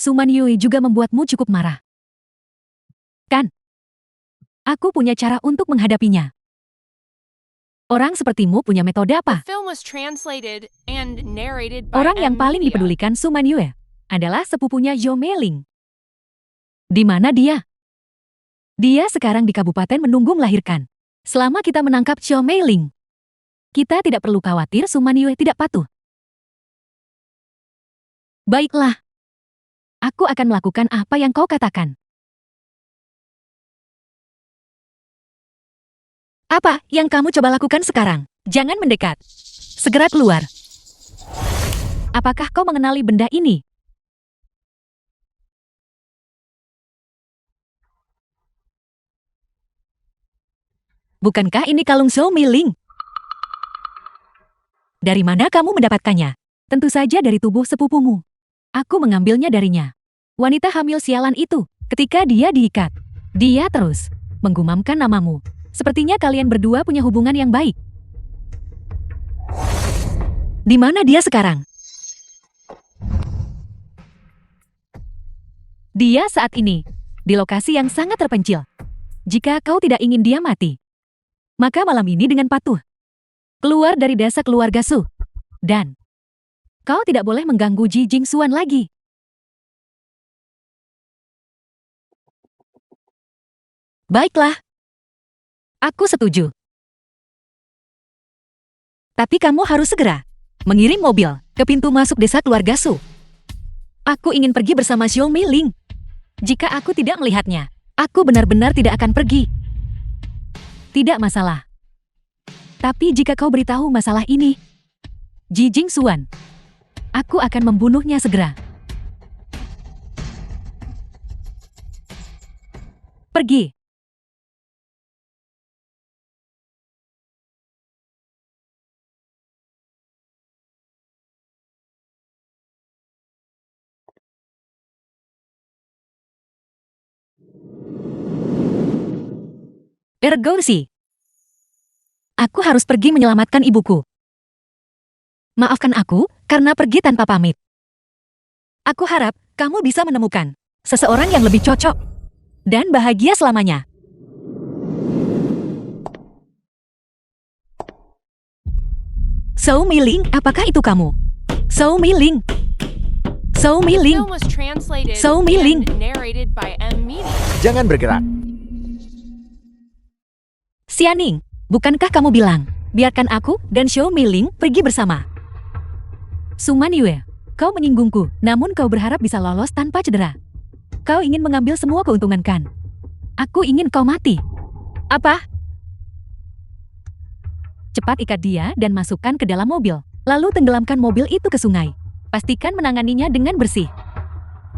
Suman Yue juga membuatmu cukup marah. Kan? Aku punya cara untuk menghadapinya. Orang sepertimu punya metode The apa? film was translated and narrated by Orang yang M paling Media. dipedulikan Suman Yue adalah sepupunya Zhou Meiling. Di mana dia? Dia sekarang di kabupaten menunggu melahirkan. Selama kita menangkap Zhou Meiling, kita tidak perlu khawatir Suman Yue tidak patuh. Baiklah. Aku akan melakukan apa yang kau katakan. Apa yang kamu coba lakukan sekarang? Jangan mendekat. Segera keluar. Apakah kau mengenali benda ini? Bukankah ini kalung Zhou Meiling? Dari mana kamu mendapatkannya? Tentu saja dari tubuh sepupumu. Aku mengambilnya darinya. Wanita hamil sialan itu, ketika dia diikat, dia terus menggumamkan namamu. Sepertinya kalian berdua punya hubungan yang baik. Di mana dia sekarang? Dia saat ini di lokasi yang sangat terpencil. Jika kau tidak ingin dia mati, maka malam ini dengan patuh keluar dari desa keluarga Su. Dan kau tidak boleh mengganggu Ji Jingxuan lagi. Baiklah. Aku setuju. Tapi kamu harus segera mengirim mobil ke pintu masuk desa keluarga Su. Aku ingin pergi bersama Zhou Meiling. Jika aku tidak melihatnya, aku benar-benar tidak akan pergi. Tidak masalah. Tapi jika kau beritahu masalah ini, Ji Jingxuan, aku akan membunuhnya segera. Pergi. Ergorsi. Aku harus pergi menyelamatkan ibuku. Maafkan aku karena pergi tanpa pamit. Aku harap kamu bisa menemukan seseorang yang lebih cocok dan bahagia selamanya. Zhou Meiling, apakah itu kamu? Zhou Meiling. Zhou The Meiling. film was translated Zhou Meiling. and narrated by M Media. Jangan bergerak. Xianing, bukankah kamu bilang, biarkan aku dan Zhou Meiling pergi bersama? Suman Yue, kau menyinggungku, namun kau berharap bisa lolos tanpa cedera. Kau ingin mengambil semua keuntungan kan? Aku ingin kau mati. Apa? Cepat ikat dia dan masukkan ke dalam mobil. Lalu tenggelamkan mobil itu ke sungai. Pastikan menanganinya dengan bersih.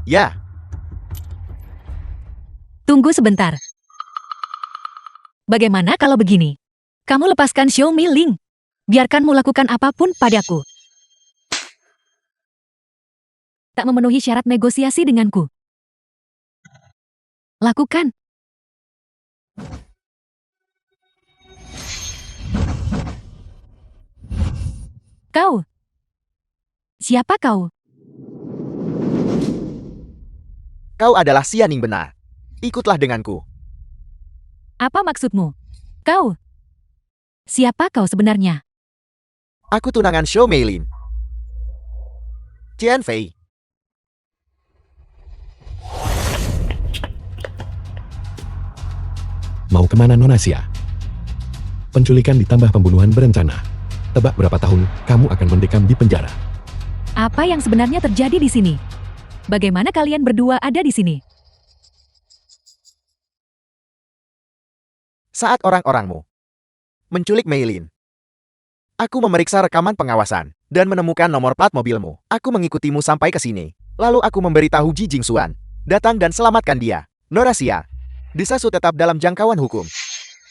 Ya, Tunggu sebentar. Bagaimana kalau begini? Kamu lepaskan Xiao Mi Ling. Biarkanmu lakukan apapun padaku. Tak memenuhi syarat negosiasi denganku. Lakukan. Kau. Siapa kau? kau adalah Xianing benar. Ikutlah denganku. Apa maksudmu? Kau. Siapa kau sebenarnya? Aku tunangan Xiao Meilin. Tian Fei. Mau kemana Nona Xia? Penculikan ditambah pembunuhan berencana. Tebak berapa tahun kamu akan mendekam di penjara. Apa yang sebenarnya terjadi di sini? Bagaimana kalian berdua ada di sini? Saat orang-orangmu menculik Meilin, aku memeriksa rekaman pengawasan dan menemukan nomor plat mobilmu. Aku mengikutimu sampai ke sini. Lalu aku memberitahu Ji Jingxuan, datang dan selamatkan dia. Nona Xia, Desasu tetap dalam jangkauan hukum.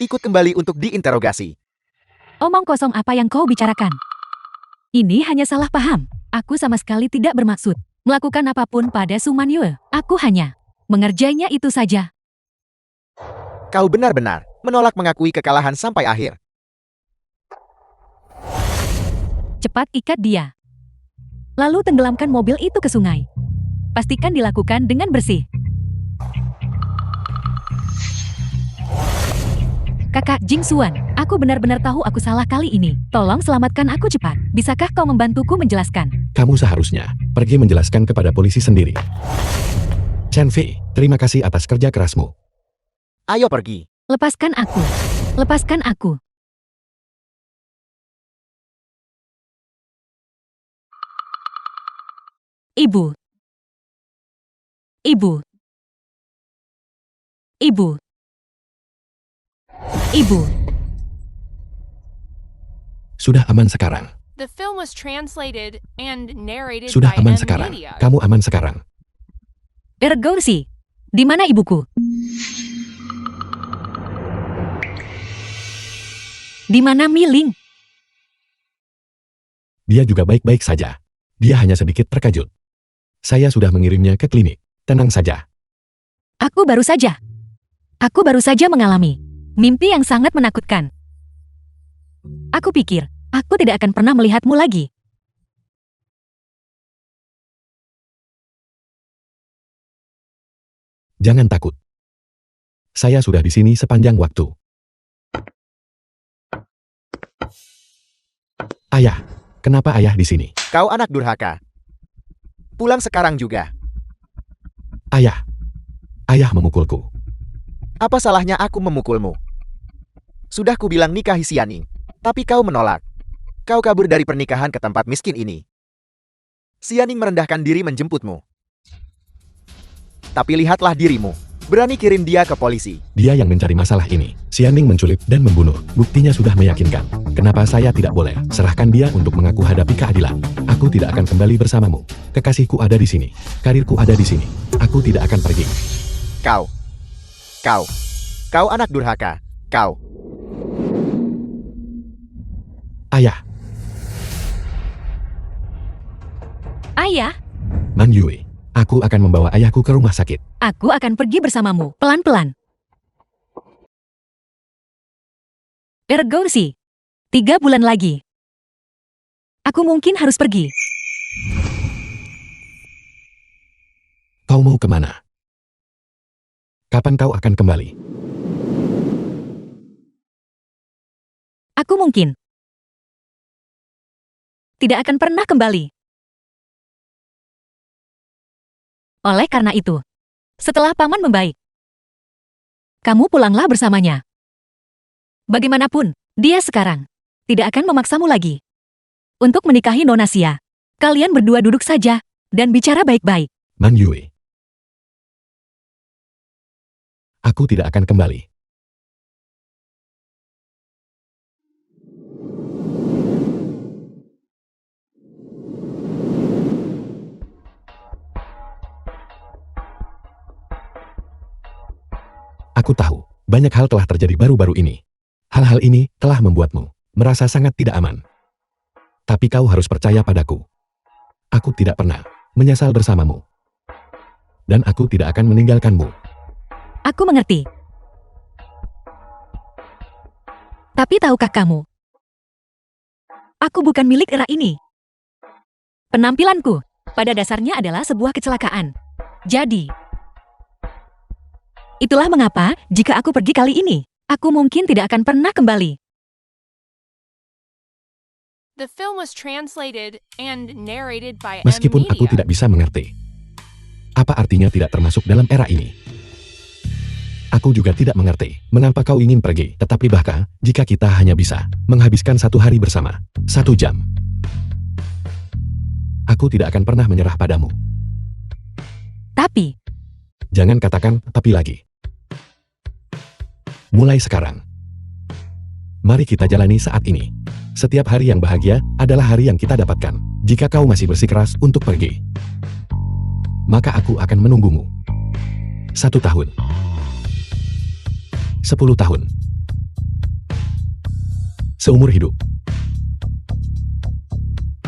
Ikut kembali untuk diinterogasi. Omong kosong apa yang kau bicarakan? Ini hanya salah paham. Aku sama sekali tidak bermaksud melakukan apapun pada Suman Yue. Aku hanya mengerjainya itu saja. Kau benar-benar menolak mengakui kekalahan sampai akhir. Cepat ikat dia. Lalu tenggelamkan mobil itu ke sungai. Pastikan dilakukan dengan bersih. Kakak Jingxuan, aku benar-benar tahu aku salah kali ini. Tolong selamatkan aku cepat. Bisakah kau membantuku menjelaskan? Kamu seharusnya pergi menjelaskan kepada polisi sendiri. Chen Fei, terima kasih atas kerja kerasmu. Ayo pergi. Lepaskan aku. Lepaskan aku. Ibu. Ibu. Ibu. Ibu. Sudah aman sekarang. The film was translated and narrated Sudah by aman M sekarang. Media. Kamu aman sekarang. Ergausi. Di mana ibuku? Di mana Miling? Dia juga baik-baik saja. Dia hanya sedikit terkejut. Saya sudah mengirimnya ke klinik. Tenang saja. Aku baru saja mengalami mimpi yang sangat menakutkan. Aku pikir, aku tidak akan pernah melihatmu lagi. Jangan takut. Saya sudah di sini sepanjang waktu. Ayah, kenapa ayah di sini? Kau anak durhaka. Pulang sekarang juga. Ayah, ayah memukulku. Apa salahnya aku memukulmu? Sudah kubilang nikahi Xianing, tapi kau menolak. Kau kabur dari pernikahan ke tempat miskin ini. Xianing merendahkan diri menjemputmu. Tapi lihatlah dirimu. Berani kirim dia ke polisi. Dia yang mencari masalah ini. Xianing menculik dan membunuh. Buktinya sudah meyakinkan. Kenapa saya tidak boleh? Serahkan dia untuk mengaku hadapi keadilan. Aku tidak akan kembali bersamamu. Kekasihku ada di sini. Karirku ada di sini. Aku tidak akan pergi. Kau anak durhaka. Kau. Ayah, Ayah, Man Yue. Aku akan membawa ayahku ke rumah sakit. aku akan pergi bersamamu, pelan-pelan. Ergausi. 3 bulan lagi. Aku mungkin harus pergi. Kau mau kemana? Kapan kau akan kembali? Aku mungkin tidak akan pernah kembali. Oleh karena itu, setelah paman membaik, kamu pulanglah bersamanya. Bagaimanapun, dia sekarang tidak akan memaksamu lagi untuk menikahi Nona Xia. Kalian berdua duduk saja dan bicara baik-baik. Man Yue. Aku tidak akan kembali. Aku tahu, banyak hal telah terjadi baru-baru ini. Hal-hal ini telah membuatmu merasa sangat tidak aman. Tapi kau harus percaya padaku. Aku tidak pernah menyesal bersamamu. Dan aku tidak akan meninggalkanmu. Aku mengerti. Tapi tahukah kamu? Aku bukan milik era ini. Penampilanku pada dasarnya adalah sebuah kecelakaan. Jadi, itulah mengapa jika aku pergi kali ini, aku mungkin tidak akan pernah kembali. The film was translated and narrated by Meskipun M aku Media. tidak bisa mengerti. Apa artinya tidak termasuk dalam era ini? Aku juga tidak mengerti mengapa kau ingin pergi, tetapi bahkan jika kita hanya bisa menghabiskan 1 hari bersama, 1 jam. Aku tidak akan pernah menyerah padamu. Tapi, Jangan katakan tapi lagi. Mulai sekarang. Mari kita jalani saat ini. Setiap hari yang bahagia adalah hari yang kita dapatkan. Jika kau masih bersikeras untuk pergi, maka aku akan menunggumu. 1 tahun. 10 tahun. Seumur hidup.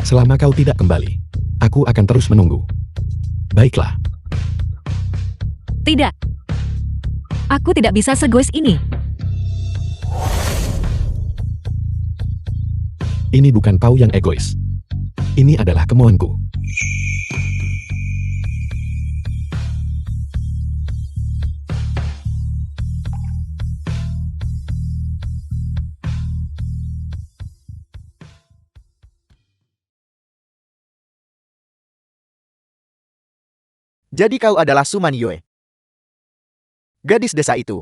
Selama kau tidak kembali, aku akan terus menunggu. Baiklah. tidak. Aku tidak bisa segois ini. Ini bukan Pau yang egois. Ini adalah kemauanku. Jadi kau adalah Suman Yue. Gadis desa itu.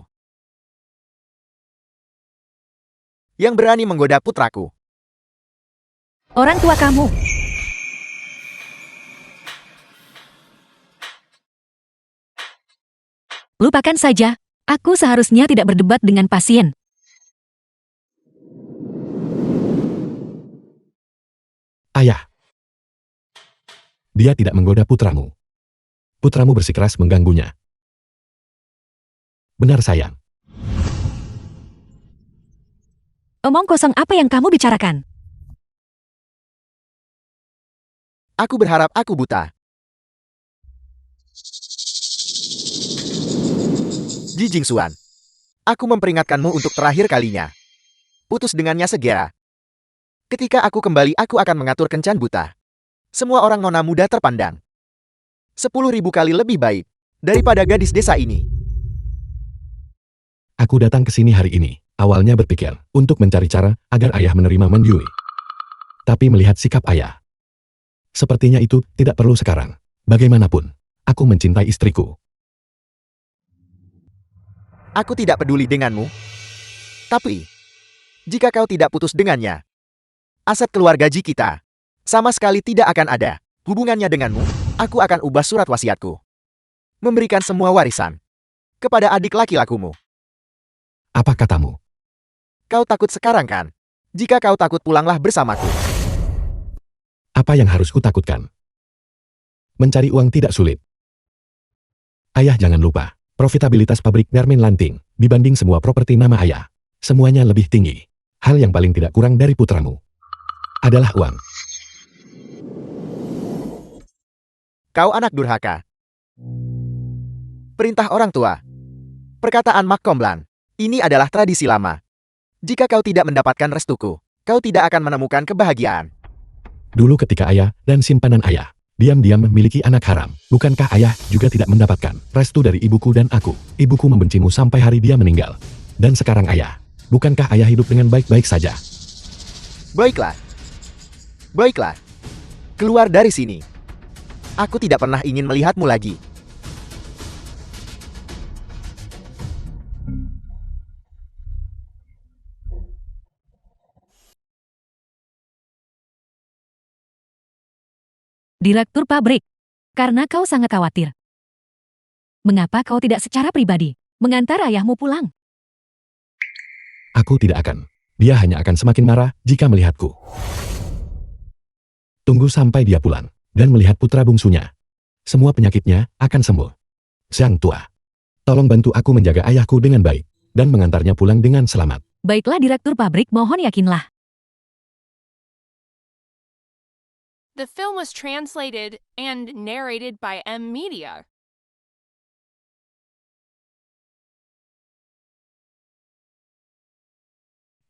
Yang berani menggoda putraku. Orang tua kamu. Lupakan saja. Aku seharusnya tidak berdebat dengan pasien. Ayah. Dia tidak menggoda putramu. Putramu bersikeras mengganggunya. Benar sayang. Omong kosong apa yang kamu bicarakan? Aku berharap aku buta. Ji Jingxuan. Aku memperingatkanmu untuk terakhir kalinya. Putus dengannya segera. Ketika aku kembali aku akan mengatur kencan buta. Semua orang nona muda terpandang. 10.000 kali lebih baik daripada gadis desa ini. Aku datang ke sini hari ini, awalnya berpikir untuk mencari cara agar ayah menerima Man Yue. Tapi melihat sikap ayah, sepertinya itu tidak perlu sekarang. Bagaimanapun, aku mencintai istriku. Aku tidak peduli denganmu. Tapi, jika kau tidak putus dengannya, aset keluarga Ji kita sama sekali tidak akan ada hubungannya denganmu. Aku akan ubah surat wasiatku. Memberikan semua warisan kepada adik laki-lakumu. Apa katamu? Kau takut sekarang kan? Jika kau takut pulanglah bersamaku. Apa yang harus kutakutkan? Mencari uang tidak sulit. Ayah jangan lupa, profitabilitas pabrik Garmen Lanting dibanding semua properti nama ayah. Semuanya lebih tinggi. Hal yang paling tidak kurang dari putramu adalah uang. Kau anak durhaka. Perintah orang tua. Perkataan Mak Komblan. Ini adalah tradisi lama. Jika kau tidak mendapatkan restuku, kau tidak akan menemukan kebahagiaan. Dulu ketika ayah dan simpanan ayah diam-diam memiliki anak haram, bukankah ayah juga tidak mendapatkan restu dari ibuku dan aku? Ibuku membencimu sampai hari dia meninggal. Dan sekarang ayah, bukankah ayah hidup dengan baik-baik saja? Baiklah. Baiklah. Keluar dari sini. Aku tidak pernah ingin melihatmu lagi. Direktur pabrik. Karena kau sangat khawatir. Mengapa kau tidak secara pribadi mengantar ayahmu pulang? Aku tidak akan. Dia hanya akan semakin marah jika melihatku. Tunggu sampai dia pulang dan melihat putra bungsunya. Semua penyakitnya akan sembuh. Sang tua, tolong bantu aku menjaga ayahku dengan baik dan mengantarnya pulang dengan selamat. Baiklah direktur pabrik, mohon yakinlah. The film was translated and narrated by M Media.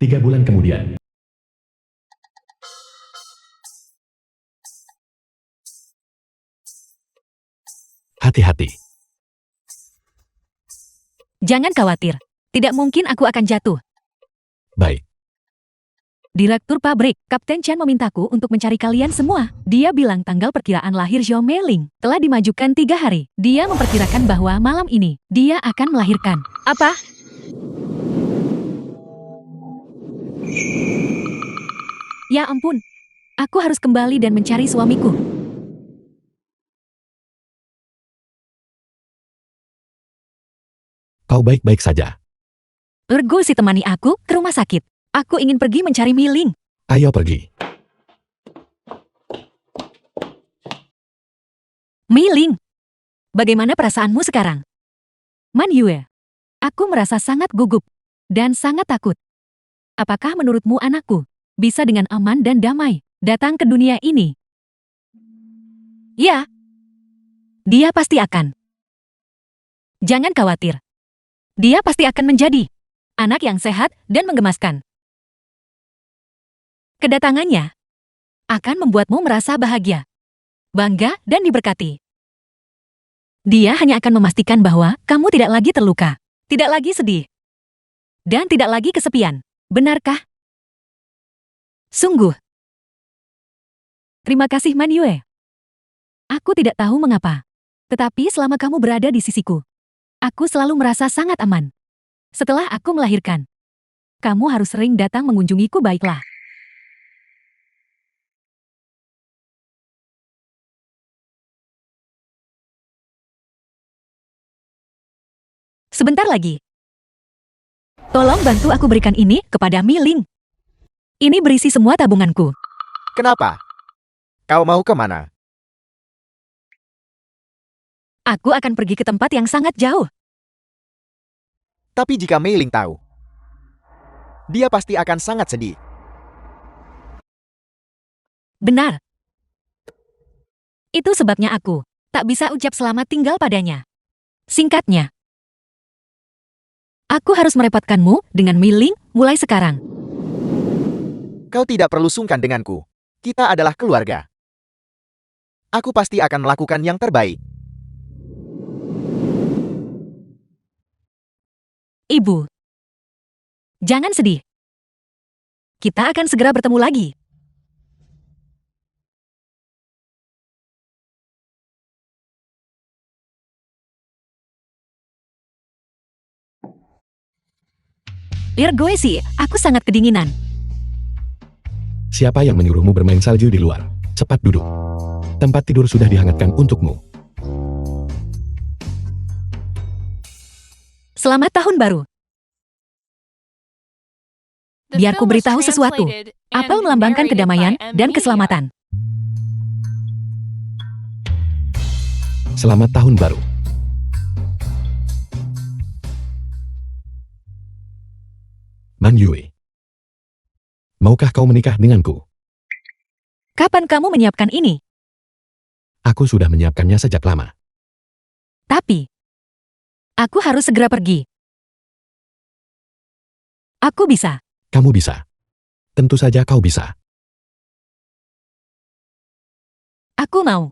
Tiga bulan kemudian. Hati-hati. Jangan khawatir. Tidak mungkin aku akan jatuh. Baik. Direktur pabrik, Kapten Chan memintaku untuk mencari kalian semua. Dia bilang tanggal perkiraan lahir Zhou Meiling telah dimajukan 3 hari. Dia memperkirakan bahwa malam ini dia akan melahirkan. Apa? Ya ampun. Aku harus kembali dan mencari suamiku. Kau baik-baik saja. Ergo si temani aku ke rumah sakit. Aku ingin pergi mencari Miling. Ayo pergi. Miling, bagaimana perasaanmu sekarang? Man Yue, aku merasa sangat gugup dan sangat takut. Apakah menurutmu anakku bisa dengan aman dan damai datang ke dunia ini? Ya, dia pasti akan. Jangan khawatir. Dia pasti akan menjadi anak yang sehat dan menggemaskan. Kedatangannya akan membuatmu merasa bahagia, bangga, dan diberkati. Dia hanya akan memastikan bahwa kamu tidak lagi terluka, tidak lagi sedih, dan tidak lagi kesepian. Benarkah? Sungguh. Terima kasih Man Yue. Aku tidak tahu mengapa, tetapi selama kamu berada di sisiku, aku selalu merasa sangat aman. Setelah aku melahirkan, kamu harus sering datang mengunjungiku, baiklah. Sebentar lagi. Tolong bantu aku berikan ini kepada Miling. Ini berisi semua tabunganku. Kenapa? Kau mau kemana? Aku akan pergi ke tempat yang sangat jauh. Tapi jika Mei Ling tahu, dia pasti akan sangat sedih. Benar. Itu sebabnya aku tak bisa ucap selamat tinggal padanya. Singkatnya, aku harus merepotkanmu dengan Miling mulai sekarang. Kau tidak perlu sungkan denganku. Kita adalah keluarga. Aku pasti akan melakukan yang terbaik. Ibu, jangan sedih. Kita akan segera bertemu lagi. Irgoesi, aku sangat kedinginan. Siapa yang menyuruhmu bermain salju di luar? Cepat duduk. Tempat tidur sudah dihangatkan untukmu. The Selamat tahun baru. Biar ku film was beritahu sesuatu. translated and Apel melambangkan narrated kedamaian by M dan Media. keselamatan. Selamat tahun baru. Man Yue. Maukah kau menikah denganku? Kapan kamu menyiapkan ini? Aku sudah menyiapkannya sejak lama. Tapi, aku harus segera pergi. Aku bisa. Kamu bisa. Tentu saja kau bisa. Aku mau.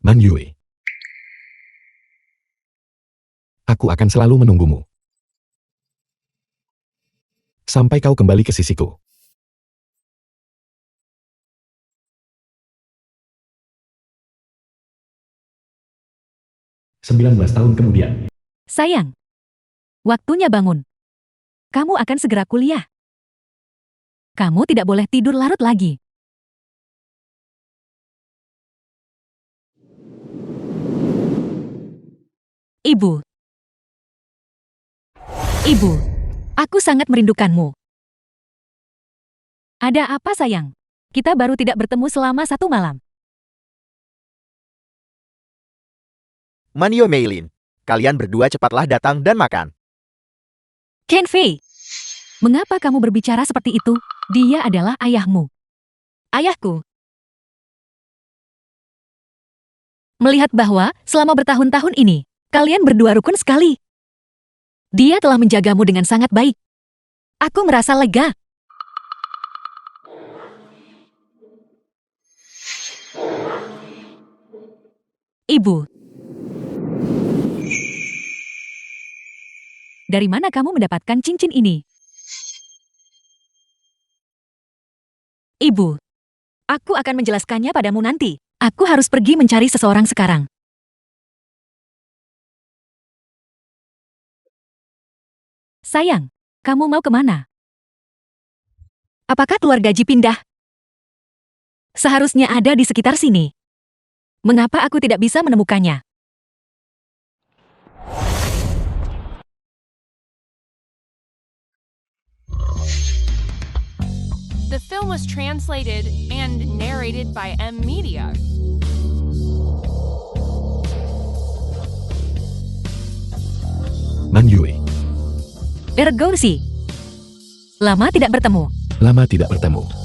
Man Yue. Aku akan selalu menunggumu. Sampai kau kembali ke sisiku. "19 tahun kemudian. Sayang, waktunya bangun. Kamu akan segera kuliah. Kamu tidak boleh tidur larut lagi. Ibu. Ibu, aku sangat merindukanmu. Ada apa sayang? Kita baru tidak bertemu selama 1 malam. Manyo Meilin, kalian berdua cepatlah datang dan makan. Ken Fei, mengapa kamu berbicara seperti itu? Dia adalah ayahmu. Ayahku. Melihat bahwa selama bertahun-tahun ini, kalian berdua rukun sekali. Dia telah menjagamu dengan sangat baik. Aku merasa lega. Ibu. Dari mana kamu mendapatkan cincin ini? Ibu. Aku akan menjelaskannya padamu nanti. Aku harus pergi mencari seseorang sekarang. Sayang, kamu mau kemana? Apakah keluarga Ji pindah? Seharusnya ada di sekitar sini. Mengapa aku tidak bisa menemukannya? The film was translated and narrated by M Media. Man Yue. Ergorsi. Lama tidak bertemu. Lama tidak bertemu.